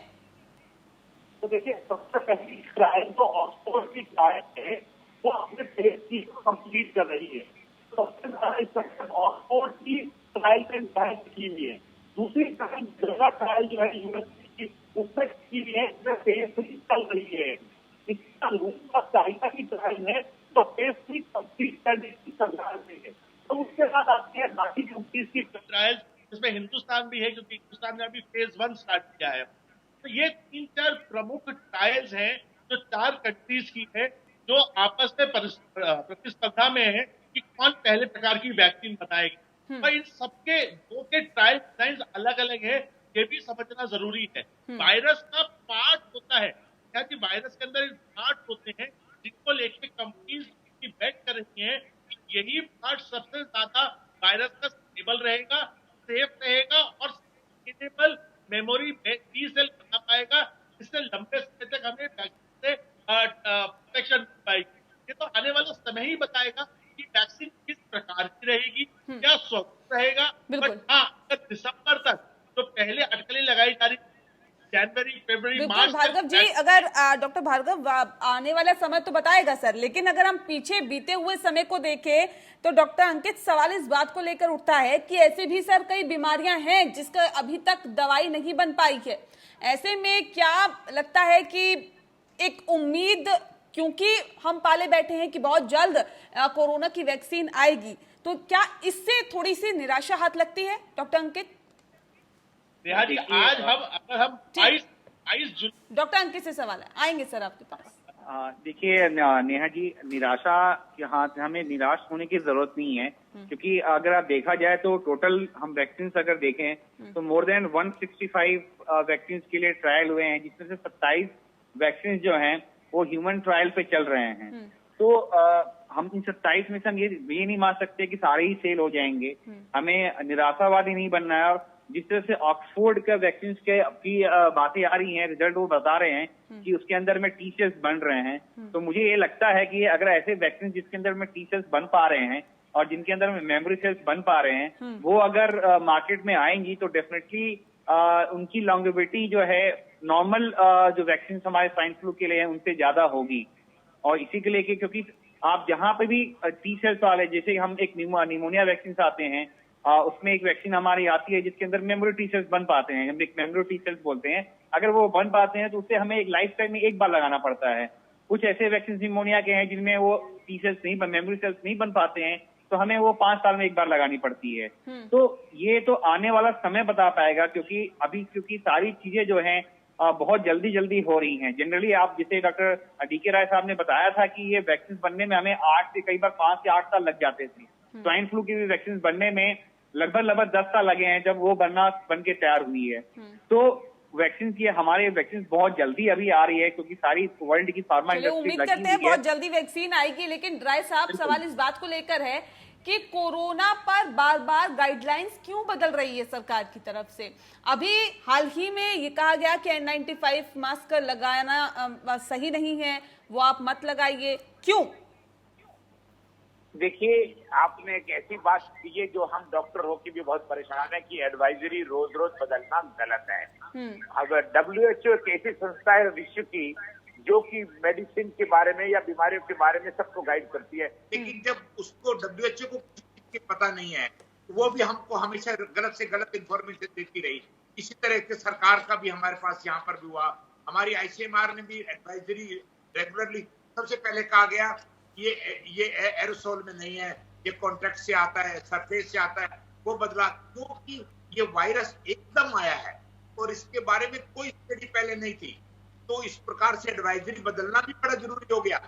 तो देखिए, सबसे पहली ट्रायल तो ऑक्सफोर्ड की ट्रायल है, वो अपने फेज 3 को कंप्लीट कर रही है। सबसे ज्यादा इस वक्त ऑक्सफोर्ड की ट्रायल की हुई है। दूसरी ट्रायल जो है यूनिवर्सिटी की, उसमें की हुई है, इसमें फेज 3 चल रही है। इसका दूसरा चाइना की ट्रायल है तो फेज 3 कंप्लीट करने की सरकार में है। तो उसके बाद आती है बाकी कंट्रीज की ट्रायल, जिसमें हिंदुस्तान भी है क्योंकि हिंदुस्तान ने अभी फेज 1 स्टार्ट किया है। तो ये 3-4 प्रमुख ट्रायल्स हैं जो 4 कंट्रीज की है, जो आपस में प्रतिस्पर्धा में है कि कौन पहले प्रकार की वैक्सीन बनाएगी। और इन सबके 2 के ट्रायल डिजाइन अलग अलग है, ये भी समझना जरूरी है। वायरस का पार्ट होता है, कि वायरस के अंदर पार्ट होते हैं जिनको लेके कंपनीज की बेट कर रही हैं कि यही पार्ट सबसे ज्यादा वायरस का स्टेबल रहेगा, सेफ रहेगा और स्टेबल मेमोरी टी सेल बना पाएगा, इससे लंबे समय तक हमें वैक्सीन से प्रोटेक्शन मिल पाएगी। ये तो आने वाला समय ही बताएगा कि वैक्सीन किस प्रकार की रहेगी, क्या सुरक्षित रहेगा। बट हाँ, अगर दिसंबर तक तो पहले अटकलें लगाई जा रही, जनवरी, फरवरी, मार्च, भार्गव जी, अगर डॉक्टर भार्गव आने वाला समय तो बताएगा सर, लेकिन अगर हम पीछे बीते हुए समय को देखें तो डॉक्टर अंकित, सवाल इस बात को लेकर उठता है कि ऐसे भी सर कई बीमारियां हैं जिसका अभी तक दवाई नहीं बन पाई है। ऐसे में क्या लगता है कि एक उम्मीद, क्योंकि हम पाले बैठे हैं कि बहुत जल्द कोरोना की वैक्सीन आएगी, तो क्या इससे थोड़ी सी निराशा हाथ लगती है डॉक्टर अंकित? आज हम 22 जून, डॉक्टर अंकित से सवाल है, आएंगे सर आपके पास। देखिए नेहा जी, निराशा के हाथ हमें निराश होने की जरूरत नहीं है, क्योंकि अगर आप देखा जाए तो टोटल हम वैक्सीन अगर देखें तो मोर देन 165 वैक्सीन के लिए ट्रायल हुए हैं, जिसमें से 27 वैक्सीन जो हैं वो ह्यूमन ट्रायल पे चल रहे हैं। तो हम इन 27 में से हम ये नहीं मान सकते कि सारे ही सेल हो जाएंगे। हमें निराशावादी नहीं बनना है। और जिस तरह से ऑक्सफोर्ड के वैक्सीन के की बातें आ रही हैं, रिजल्ट वो बता रहे हैं कि उसके अंदर में टी सेल्स बन रहे हैं, तो मुझे ये लगता है कि अगर ऐसे वैक्सीन जिसके अंदर में टी सेल्स बन पा रहे हैं और जिनके अंदर में मेमोरी सेल्स बन पा रहे हैं, वो अगर मार्केट में आएंगी तो डेफिनेटली उनकी लॉन्गेविटी जो है नॉर्मल जो वैक्सीन हमारे स्वाइन फ्लू के लिए है उनसे ज्यादा होगी। और इसी के लेके क्योंकि आप जहां पे भी टी सेल्स वाले, जैसे हम एक निमोनिया वैक्सीन आते हैं, उसमें एक वैक्सीन हमारी आती है जिसके अंदर मेमोरी टी सेल्स बन पाते हैं, हम एक मेमोरी टी सेल्स बोलते हैं। अगर वो बन पाते हैं तो उससे हमें एक लाइफ टाइम में एक बार लगाना पड़ता है। कुछ ऐसे वैक्सीन निमोनिया के हैं जिनमें वो टी सेल्स नहीं, मेमोरी सेल्स नहीं बन पाते हैं, तो हमें वो 5 साल में एक बार लगानी पड़ती है। तो ये तो आने वाला समय बता पाएगा, क्योंकि सारी चीजें जो हैं बहुत जल्दी हो रही हैं। जनरली आप जैसे डॉक्टर डीके राय साहब ने बताया था कि ये वैक्सीन बनने में हमें 8 से कई बार 5 से 8 साल लग जाते थे। स्वाइन फ्लू की भी वैक्सीन बनने में लगभग 10 साल लगे हैं जब वो बन के तैयार हुई है। तो वैक्सीन की हमारे वैक्सीन बहुत जल्दी अभी आ रही है, क्योंकि सारी वर्ल्ड की फार्मा इंडस्ट्री उम्मीद करते हैं बहुत जल्दी वैक्सीन आएगी। लेकिन राय साहब, सवाल इस बात को लेकर है कि कोरोना पर बार बार गाइडलाइंस क्यों बदल रही है सरकार की तरफ से? अभी हाल ही में ये कहा गया कि N95 मास्क लगाना सही नहीं है, वो आप मत लगाइए, क्यों? देखिए, आपने एक ऐसी बात की है जो हम डॉक्टर होकर भी बहुत परेशान है कि एडवाइजरी रोज रोज बदलना गलत है। अगर WHO एक ऐसी संस्था है विश्व की जो कि मेडिसिन के बारे में या बीमारियों के बारे में सबको गाइड करती है, लेकिन जब उसको WHO को कुछ पता नहीं है, वो भी हमको हमेशा गलत से गलत इंफॉर्मेशन देती रही। इसी तरह से सरकार का भी हमारे पास यहाँ पर भी हुआ। हमारी ICMR ने भी एडवाइजरी रेगुलरली सबसे पहले कहा गया ये एरोसोल में नहीं है, ये कॉन्टैक्ट से आता है, सरफेस से आता है, वो बदला क्योंकि ये वायरस एकदम आया है और इसके बारे में कोई स्टडी पहले नहीं थी। तो इस प्रकार से एडवाइजरी बदलना भी बड़ा जरूरी हो गया।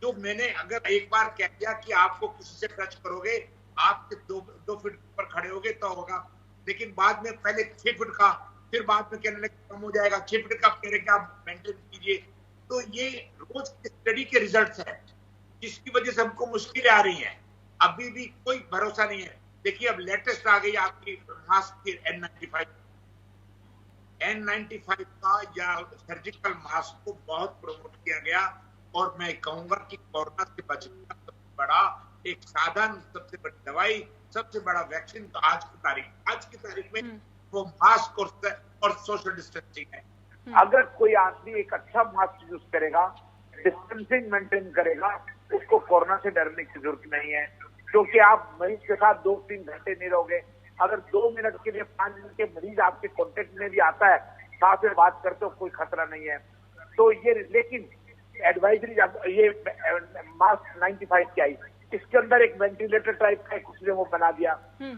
जो मैंने अगर एक बार कह दिया कि आपको किसी से टच करोगे, आपके 2 फीट पर खड़े होगे तो होगा, लेकिन बाद में पहले 6 फीट का, फिर बाद में कहने लगे कम हो जाएगा, 6 फीट का कह रहे कि आप मेंटेन कीजिए। तो ये रोज के स्टडी के रिजल्ट्स हैं, जिसकी वजह से हमको मुश्किलें आ रही हैं। अभी भी कोई भरोसा नहीं है। देखिए, अब लेटेस्ट आ गई आपकी मास्क की N95 का या सर्जिकल मास्क को बहुत प्रमोट किया गया, और मैं कहूंगा कि कोरोना से बचने का सबसे बड़ा एक साधन, सबसे बड़ी दवाई, सबसे बड़ा वैक्सीन तो आज की तारीख में वो मास्क और सोशल डिस्टेंसिंग है। अगर कोई आदमी एक अच्छा मास्क यूज करेगा, डिस्टेंसिंग मेंटेन करेगा, उसको कोरोना से डरने की जरूरत नहीं है, क्योंकि आप मरीज के साथ 2-3 घंटे नहीं रहोगे। अगर 2 मिनट के लिए 5 मिनट के मरीज आपके कांटेक्ट में भी आता है, साथ में बात करते हो, कोई खतरा नहीं है। तो ये, लेकिन एडवाइजरी ये मास्क 95 की आई, इसके अंदर एक वेंटिलेटर टाइप का कुछ ने वो बना दिया।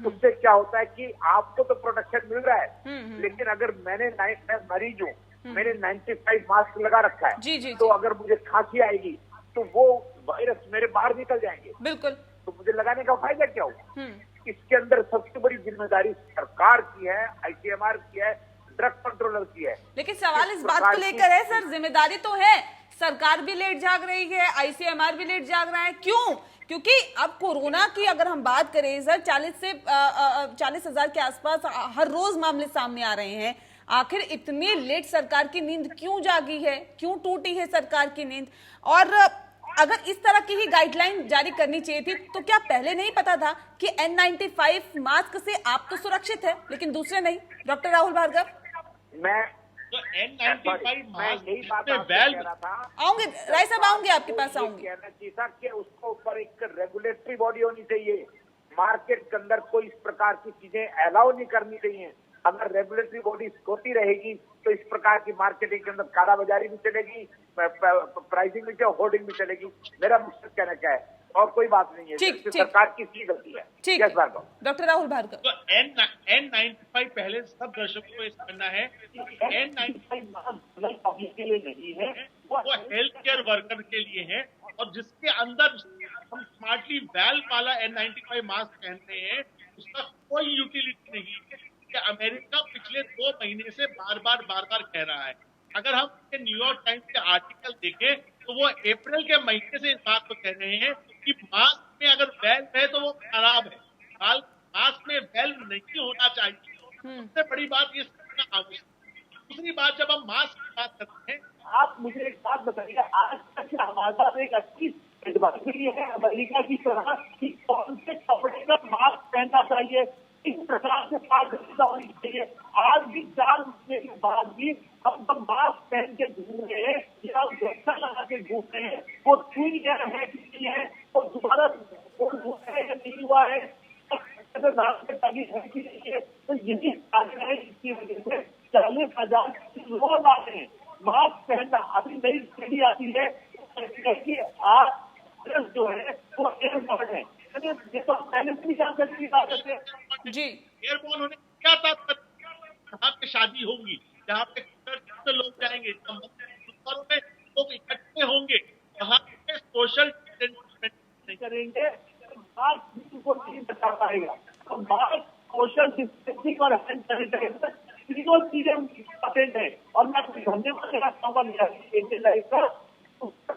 उससे क्या होता है कि आपको तो प्रोटेक्शन मिल रहा है, लेकिन अगर मैं मरीज हूँ, मैंने 95 मास्क लगा रखा है, जी। तो अगर मुझे खांसी आएगी तो वो वायरस मेरे बाहर निकल जाएंगे, बिल्कुल, तो मुझे लगाने का फायदा क्या होगा? इसके अंदर सबसे बड़ी जिम्मेदारी सरकार की है, ICMR की है, ड्रग कंट्रोलर की है। लेकिन सवाल इस बात को लेकर है सर, जिम्मेदारी तो है, सरकार भी लेट जाग रही है, ICMR भी लेट जाग रहा है, क्यों? क्योंकि अब कोरोना की अगर हम बात करें सर, 40,000 के आसपास हर रोज मामले सामने आ रहे हैं। आखिर इतनी लेट सरकार की नींद क्यों जागी है, क्यों टूटी है सरकार की नींद? और अगर इस तरह की ही गाइडलाइन जारी करनी चाहिए थी, तो क्या पहले नहीं पता था कि N95 मास्क से आप तो सुरक्षित है लेकिन दूसरे नहीं? डॉक्टर राहुल भार्गव, मैं तो N95 मास्क यही बात में कह रहा था। आऊंगे राय साहब, आऊंगे आपके पास, आऊंगे। कहना चाहिए था कि उसको ऊपर एक रेगुलेटरी बॉडी होनी चाहिए, मार्केट के अंदर कोई इस प्रकार की चीजें अलाउ नहीं करनी चाहिए। अगर रेगुलेटरी बॉडी होती रहेगी तो इस प्रकार की मार्केटिंग के अंदर कालाबाजारी भी चलेगी, प्राइसिंग भी, होर्डिंग भी चलेगी। मेरा मकसद कहना क्या है, और कोई बात नहीं है, ठीक, इससे ठीक। सरकार की सी गलती है। ठीक यस है। भार्गव। डॉक्टर राहुल भार्गव। तो N95 पहले सब दर्शकों को ये समझना है N95 पब्लिक के लिए नहीं है, वो हेल्थ केयर वर्कर के लिए है, और जिसके अंदर हम स्मार्टली वेल वाला N95 मास्क पहनते हैं उसका कोई यूटिलिटी नहीं है। कि अमेरिका पिछले 2 महीने से बार बार कह रहा है। अगर हम न्यूयॉर्क टाइम्स के आर्टिकल देखें तो वो अप्रैल के महीने से इस बात को कह रहे हैं कि मास्क में अगर वेल है तो वो खराब है, मास्क में वेल नहीं होना चाहिए। सबसे बड़ी बात ये समझना आवश्यक है। दूसरी बात, जब हम मास्क की बात करते हैं, आप मुझे एक बात बताइए, आज तक हमारे पास एक अच्छी एडवाइजरी है अमेरिका की तरह कि कौन से कपड़े का मास्क पहनना चाहिए, इस प्रकार से पारदर्शिता होनी चाहिए। आज भी 4 महीने के बाद भी हम सब मास्क पहन के घूम रहे हैं या सुरक्षा लगा के घूम रहे हैं, वो छुई है कि नहीं है, वो दोबारा हुआ है या नहीं हुआ है, ताकि है कि नहीं है। तो यही कारण है इसकी वजह से 40,000 लोग आ रहे हैं। मास्क पहनना अभी नई स्टडी आती है कि आज जो है वो एयरबॉर्न है, ये तो पहले से नहीं जान सकते जी। एयरबोर्न होने क्या तात्पर्य? जहाँ पे शादी होगी, जहाँ पे चर्च में लोग जाएंगे, गुरुद्वारों में लोग इकट्ठे होंगे, वहाँ पे सोशल डिस्टेंसिंग नहीं करेंगे, मास्क को नहीं बचा पाएगा। तो मास्क, सोशल डिस्टेंसिंग और हैंड सैनिटाइजर तीनों चीजें इंपॉर्टेंट है। और मैं धन्यवाद देना चाहूंगा इंडियन लाइफ का,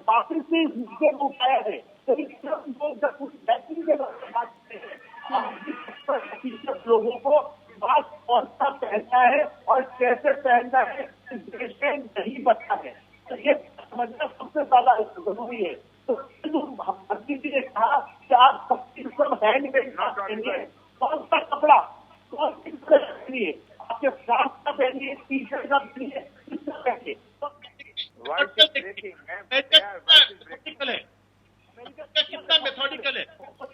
वापिस से इसके उपाय है। तो वैक्सीन के बात लोगों को मास्क कौन सा पहनना है और कैसे पहनना है इस देश में नहीं बचा है, तो ये समझना सबसे ज्यादा जरूरी है। तो मंत्री जी ने कहा कि आप सब हैंडमेड मास्क पहनिए, कौन सा कपड़ा, कौन सी पहनिए, आपके फ्रॉक का पहनिए, टी शर्ट का पहनिए, किसका पहनिए। कितना मेथोडिकल है।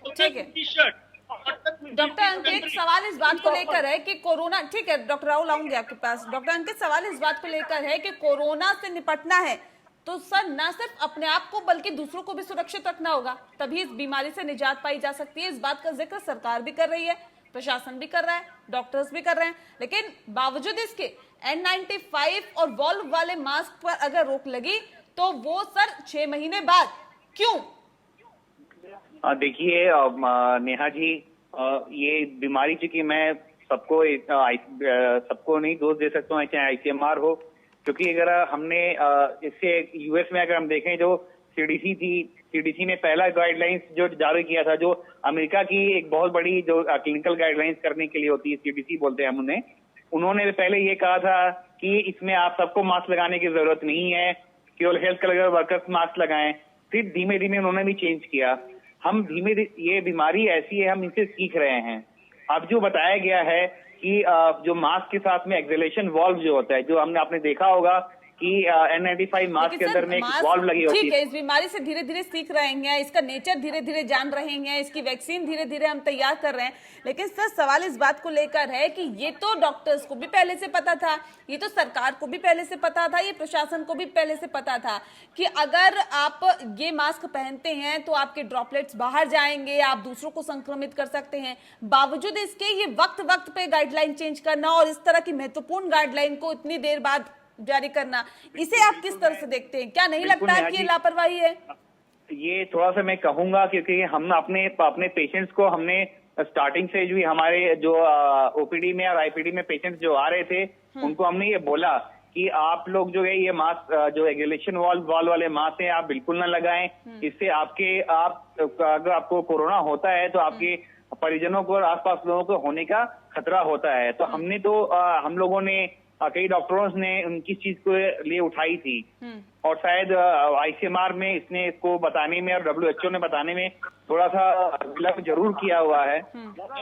ठीक है। टी शर्ट डॉक्टर अंकित, सवाल इस बात को लेकर है कि कोरोना, ठीक है डॉक्टर राहुल आऊंगे आपके पास। डॉक्टर अंकित, सवाल इस बात को लेकर है कि कोरोना से निपटना है तो सर न सिर्फ अपने आप को बल्कि दूसरों को भी सुरक्षित रखना होगा, तभी इस बीमारी से निजात पाई जा सकती है। इस बात का जिक्र सरकार भी कर रही है, प्रशासन भी कर रहा है, डॉक्टर्स भी कर रहे हैं, लेकिन बावजूद इसके N95 और वॉल्व वाले मास्क पर अगर रोक लगी तो वो सर 6 महीने बाद क्यों? देखिए नेहा जी, ये बीमारी चूंकि मैं सबको नहीं दोष दे सकता हूँ, चाहे ICMR हो, क्योंकि अगर हमने इससे US में अगर हम देखें, जो CDC ने पहला गाइडलाइंस जो जारी किया था, जो अमेरिका की एक बहुत बड़ी जो क्लिनिकल गाइडलाइंस करने के लिए होती है, CDC बोलते हैं हम उन्होंने पहले ये कहा था कि इसमें आप सबको मास्क लगाने की जरूरत नहीं है, केवल हेल्थ केयर वर्कर्स मास्क लगाएं। फिर धीमे धीमे उन्होंने भी चेंज किया। हम ये बीमारी ऐसी है, हम इनसे सीख रहे हैं। अब जो बताया गया है कि जो मास्क के साथ में एक्सेलेशन वॉल्व जो होता है, जो आपने देखा होगा कि N95 मास्क के अंदर में एक वॉल्व लगी होती है। ठीक है, इस बीमारी से धीरे धीरे सीख रहे हैं, इसका नेचर धीरे धीरे जान रहे हैं, इसकी वैक्सीन धीरे धीरे हम तैयार कर रहे हैं, लेकिन सर सवाल इस बात को लेकर है कि ये तो डॉक्टर्स को भी पहले से पता था, ये तो सरकार को भी पहले से पता था, ये प्रशासन को भी पहले से पता था कि अगर आप ये मास्क पहनते हैं तो आपके ड्रॉपलेट्स बाहर जाएंगे, आप दूसरों को संक्रमित कर सकते हैं। बावजूद इसके ये वक्त पे गाइडलाइन चेंज करना और इस तरह की महत्वपूर्ण गाइडलाइन को इतनी देर बाद जारी करना, इसे आप किस तरह से देखते हैं? क्या नहीं लगता है कि ये लापरवाही है? ये थोड़ा सा मैं कहूंगा, क्योंकि हम अपने पेशेंट्स को हमने स्टार्टिंग से जो हमारे जो OPD में और IPD में पेशेंट्स जो आ रहे थे, उनको हमने ये बोला कि आप लोग जो है ये मास्क जो एक्सेलेशन वॉल्व वाले मास्क हैं, आप बिल्कुल ना लगाएं। इससे अगर आपको कोरोना होता है तो आपके परिजनों को और आसपास लोगों को होने का खतरा होता है। तो हम लोगों ने कई डॉक्टरों ने उनकी चीज को लिए उठाई थी, और शायद ICMR में इसको बताने में और WHO ने बताने में थोड़ा सा विलंब जरूर किया हुआ है।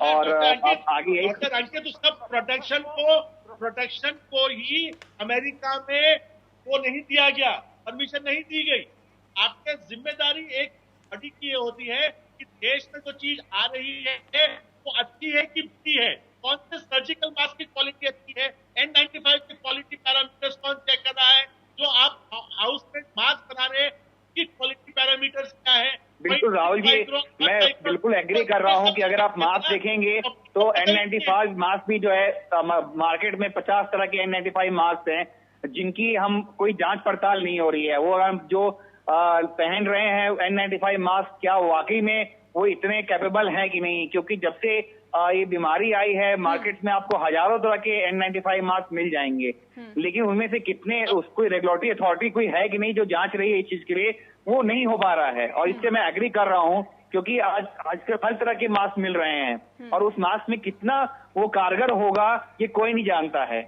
और आगे डॉक्टर अंकित, उसका प्रोटेक्शन को ही अमेरिका में वो नहीं दिया गया, परमिशन नहीं दी गई। आपके जिम्मेदारी एक बड़ी की होती है कि देश में जो चीज आ रही है वो अच्छी है कि बुरी है, कौन से सर्जिकल मास्क की क्वालिटी अच्छी है, N95 की क्वालिटी पैरामीटर्स कौन चेक कर रहा है, जो आप हाउस में मास्क बना रहे हैं की क्वालिटी पैरामीटर्स क्या है, बिल्कुल राहुल जी, मैं बिल्कुल एग्री कर रहा हूं कि अगर आप मास्क देखेंगे तो N95 मास्क भी जो है मार्केट में 50 तरह के N95 मास्क हैं जिनकी हम कोई जांच पड़ताल नहीं हो रही है। वो हम जो पहन रहे हैं N95 मास्क, क्या वाकई में वो इतने कैपेबल हैं कि नहीं? क्योंकि जब से ये बीमारी आई है मार्केट में आपको हजारों तरह के N95 मास्क मिल जाएंगे, लेकिन उनमें से कितने उसको रेगुलेटरी अथॉरिटी कोई है कि नहीं जो जांच रही है इस चीज के लिए, वो नहीं हो पा रहा है। और इससे मैं एग्री कर रहा हूं क्योंकि आजकल हर तरह के मास्क मिल रहे हैं और उस मास्क में कितना वो कारगर होगा ये कोई नहीं जानता है।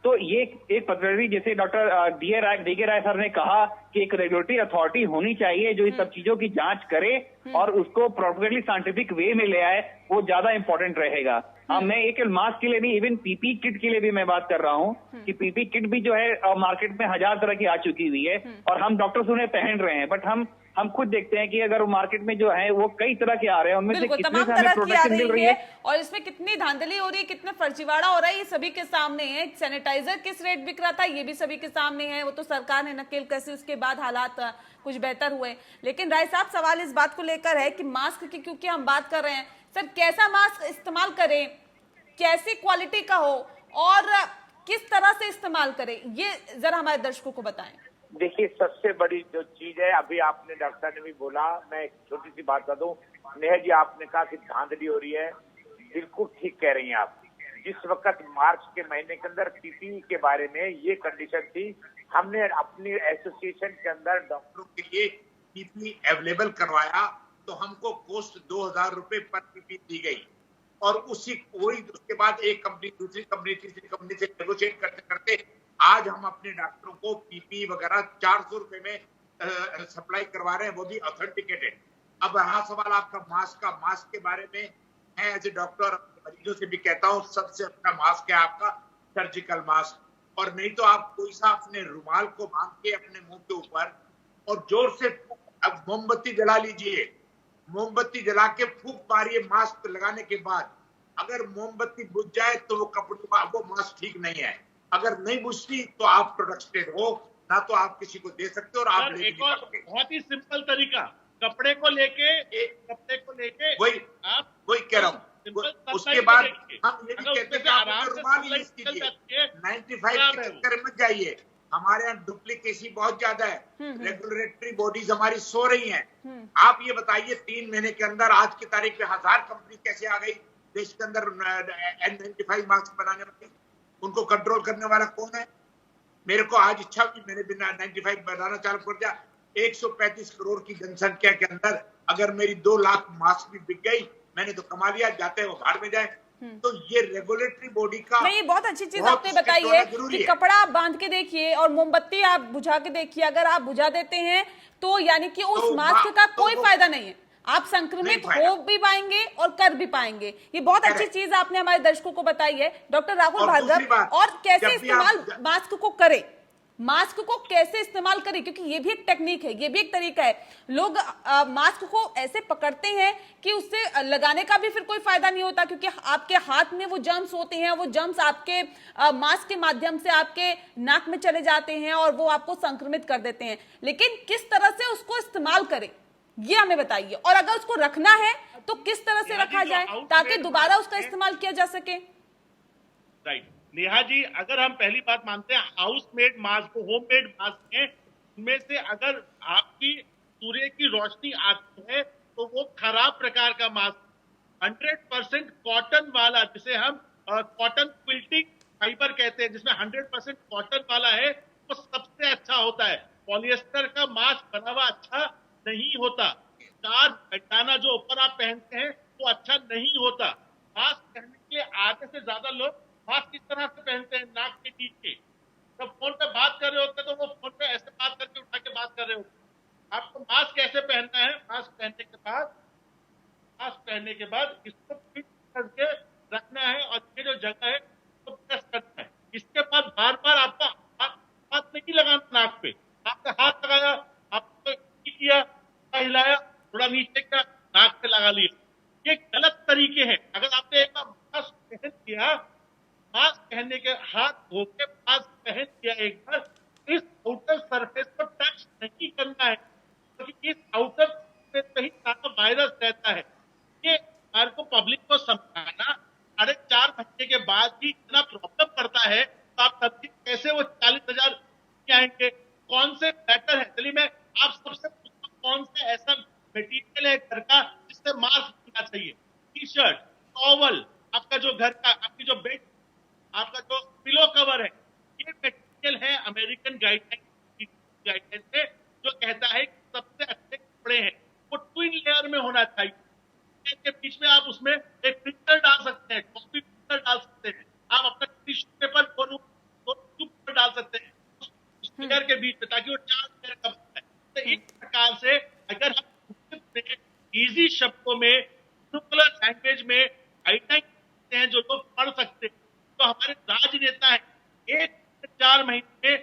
तो ये एक पद्धति जैसे डॉक्टर डी.के. राय सर ने कहा कि एक रेगुलेटरी अथॉरिटी होनी चाहिए जो इस सब चीजों की जांच करे और उसको प्रॉपरली साइंटिफिक वे में ले आए, वो ज्यादा इंपॉर्टेंट रहेगा। मैं एक मास्क के लिए नहीं, इवन पीपी किट के लिए भी मैं बात कर रहा हूँ कि पीपी किट भी जो है मार्केट में 1000 तरह की आ चुकी हुई है और हम डॉक्टर्स उन्हें पहन रहे हैं, बट हम खुद देखते हैं कि अगर मार्केट में जो है वो कई तरह के आ रहे हैं, उनमें से कितने से हमें प्रोटेक्शन मिल रही है और इसमें कितनी धांधली हो रही है, कितना फर्जीवाड़ा हो रहा है, ये सभी के सामने है। सैनिटाइजर किस रेट बिक रहा था ये भी सभी के सामने है। वो तो सरकार ने नकेल कसी, उसके बाद हालात कुछ बेहतर हुए। लेकिन राय साहब, सवाल इस बात को लेकर है कि मास्क की क्योंकि हम बात कर रहे हैं, सर कैसा मास्क इस्तेमाल करें, कैसी क्वालिटी का हो और किस तरह से इस्तेमाल करें, ये जरा हमारे दर्शकों को बताएं। देखिए, सबसे बड़ी जो चीज है, अभी आपने डॉक्टर ने भी बोला, मैं एक छोटी सी बात बता दूं, नेहा जी आपने कहा कि धांधली हो रही है, बिल्कुल ठीक कह रही हैं आप। जिस वक्त मार्च के महीने के अंदर पीपीई के बारे में ये कंडीशन थी, हमने अपनी एसोसिएशन के अंदर डॉक्टरों के लिए पीपीई अवेलेबल करवाया, तो हमको कॉस्ट 2000 रुपए पर पीपीई दी गई और उसके बाद एक कंपनी दूसरी कंपनी तीसरी कंपनी से नेगोशिएट करते करते आज हम अपने डॉक्टरों को पीपीई वगैरह 400 रुपए में सप्लाई करवा रहे हैं, वो भी ऑथेंटिकेटेड। अब रहा सवाल आपका मास्क के बारे में, मैं एज ए डॉक्टर मरीजों से भी कहता हूँ सबसे अच्छा मास्क है आपका सर्जिकल मास्क, और नहीं तो आप कोई सा अपने रुमाल को बांध के अपने मुंह के ऊपर और जोर से अब मोमबत्ती जला लीजिए, मोमबत्ती जला के फूंक मारिए मास्क लगाने के बाद। अगर मोमबत्ती बुझ जाए तो वो मास्क ठीक नहीं है, अगर नहीं बुझती तो आप प्रोटेक्टेड हो, ना तो आप किसी को दे सकते हो और आप एक और बहुत ही सिंपल तरीका, कपड़े को लेके वही कह रहा हूँ। उसके बाद हम ये भी कहते हैं कि आप रुमाल यूज कीजिए, 95 के चक्कर मत जाइए। हमारे यहाँ डुप्लीकेसी बहुत ज्यादा है, रेगुलेटरी बॉडीज हमारी सो रही हैं। आप ये बताइए 3 महीने के अंदर आज की तारीख में 1000 कंपनी कैसे आ गई देश के अंदर N95 मास्क बनाने वाली? उनको कंट्रोल करने वाला कौन है? मेरे को आज इच्छा हुई, मैंने बिना 95 बनाना चालू कर दिया। 135 करोड़ की जनसंख्या के अंदर अगर मेरी 2 लाख मास्क भी बिक गई, मैंने तो कमा लिया, जाते हैं वो भाड़ में जाए। तो ये रेगुलेटरी बॉडी का नहीं, बहुत अच्छी चीज आपने बताई है कि कपड़ा आप बांध के देखिए और मोमबत्ती आप बुझा के देखिए, अगर आप बुझा देते हैं तो यानी कि उस मास्क का कोई फायदा नहीं है, आप संक्रमित हो भी पाएंगे और कर भी पाएंगे। ये बहुत अच्छी चीज आपने हमारे दर्शकों को बताई है डॉक्टर राहुल भार्गव। और कैसे इस्तेमाल मास्क को करें, मास्क को कैसे इस्तेमाल करें, क्योंकि ये भी एक टेक्निक है, ये भी एक तरीका है। लोग मास्क को ऐसे पकड़ते हैं कि उससे लगाने का भी फिर कोई फायदा नहीं होता, क्योंकि आपके हाथ में वो जर्म्स होते हैं, वो जर्म्स आपके मास्क के माध्यम से आपके नाक में चले जाते हैं और वो आपको संक्रमित कर देते हैं। लेकिन किस तरह से उसको इस्तेमाल करें ये हमें बताइए, और अगर उसको रखना है तो किस तरह से रखा जाए ताकि दोबारा उसका इस्तेमाल किया जा सके। राइट नेहा जी, अगर हम पहली बात मानते हैं house made mask, home made mask है, उनमें से अगर आपकी सूर्य की रोशनी आती है तो वो खराब प्रकार का मास्क, 100% कॉटन वाला, जिसे हम कॉटन क्विल्टिंग फाइबर कहते हैं, जिसमें 100% कॉटन वाला है, वो सबसे अच्छा होता है। पॉलिएस्टर का मास्क बना हुआ अच्छा नहीं होता। चार पैटाना जो ऊपर आप पहनते हैं वो अच्छा नहीं होता। मास्क पहनने के लिए आधे से ज्यादा लोग मास्क किस तरह से पहनते हैं, नाक के नीचे। जब फोन पे बात कर रहे होते हैं तो वो फोन पे ऐसे बात करके उठा के बात कर रहे होते हैं। आपको मास्क कैसे पहनना है, मास्क पहनने के बाद इसको फिट करके रखना है और ये जो जगह है उसको प्रेस करना है। इसके बाद बार बार आपका हाथ नहीं लगाना नाक पे, आपका हाथ लगाया, आपको किया, हिलाया, थोड़ा नीचे का नाक पे लगा लिया, ये गलत तरीके हैं। अगर आपने एक बार मास्क पहन किया, मास्क पहनने के हाथ धो के मास्क पहन किया एक बार, इस आउटर सरफेस को टच नहीं करना है, क्योंकि इस आउटर में कहीं सारा वायरस रहता है। ये हमारे को पब्लिक को समझाना 4.5 महीने के बाद ही इतना प्रॉब्लम करता है, तो आप समझिए कैसे वो 40,000 आएंगे, कौन से बेटर है। चलिए मैं आप सबसे पूछता हूं, कौन सा ऐसा मटेरियल है घर का जिससे मास्क बनना चाहिए? टी शर्ट, टॉवल, आपका जो घर का, आपकी जो बेड, आपका जो पिलो कवर है, ये मटेरियल है अमेरिकन गाइडलाइन से, जो कहता है कि सबसे अच्छे कपड़े हैं वो ट्विन लेयर में होना चाहिए। के बीच में आप उसमें एक फिल्टर डाल सकते हैं, कॉफी फिल्टर डाल सकते हैं, आप अपना टिश्यू पेपर दोनों पेपर डाल सकते हैं उस लेयर के बीच में, ताकि वो 4 लेयर का बनता है। तो इस प्रकार से अगर हम इजी शब्दों में, सिंपल लैंग्वेज में गाइडलाइन करते हैं जो लोग पढ़ सकते हैं, तो हमारे राजनेता है 1-4 महीने में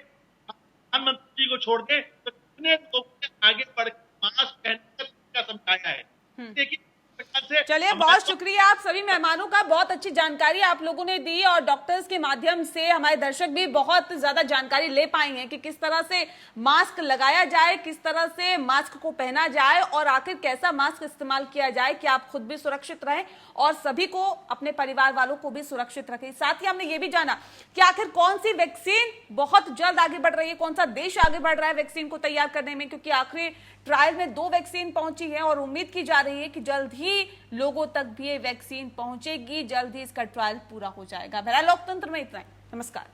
प्रधानमंत्री जी को छोड़ के तो कितने लोगों ने आगे बढ़ मास्क पहनने का तरीका समझाया है। देखिए, चलिए, बहुत शुक्रिया आप सभी मेहमानों का, बहुत अच्छी जानकारी आप लोगों ने दी और डॉक्टर्स के माध्यम से हमारे दर्शक भी बहुत ज्यादा जानकारी ले पाए हैं कि किस तरह से मास्क लगाया जाए, किस तरह से मास्क को पहना जाए और आखिर कैसा मास्क इस्तेमाल किया जाए कि आप खुद भी सुरक्षित रहें और सभी को, अपने परिवार वालों को भी सुरक्षित रखें। साथ ही हमने ये भी जाना कि आखिर कौन सी वैक्सीन बहुत जल्द आगे बढ़ रही है, कौन सा देश आगे बढ़ रहा है वैक्सीन को तैयार करने में, क्योंकि आखिरी ट्रायल में 2 वैक्सीन पहुंची है और उम्मीद की जा रही है कि जल्द ही लोगों तक भी ये वैक्सीन पहुंचेगी, जल्द ही इसका ट्रायल पूरा हो जाएगा। बहरहाल लोकतंत्र में इतना ही। नमस्कार।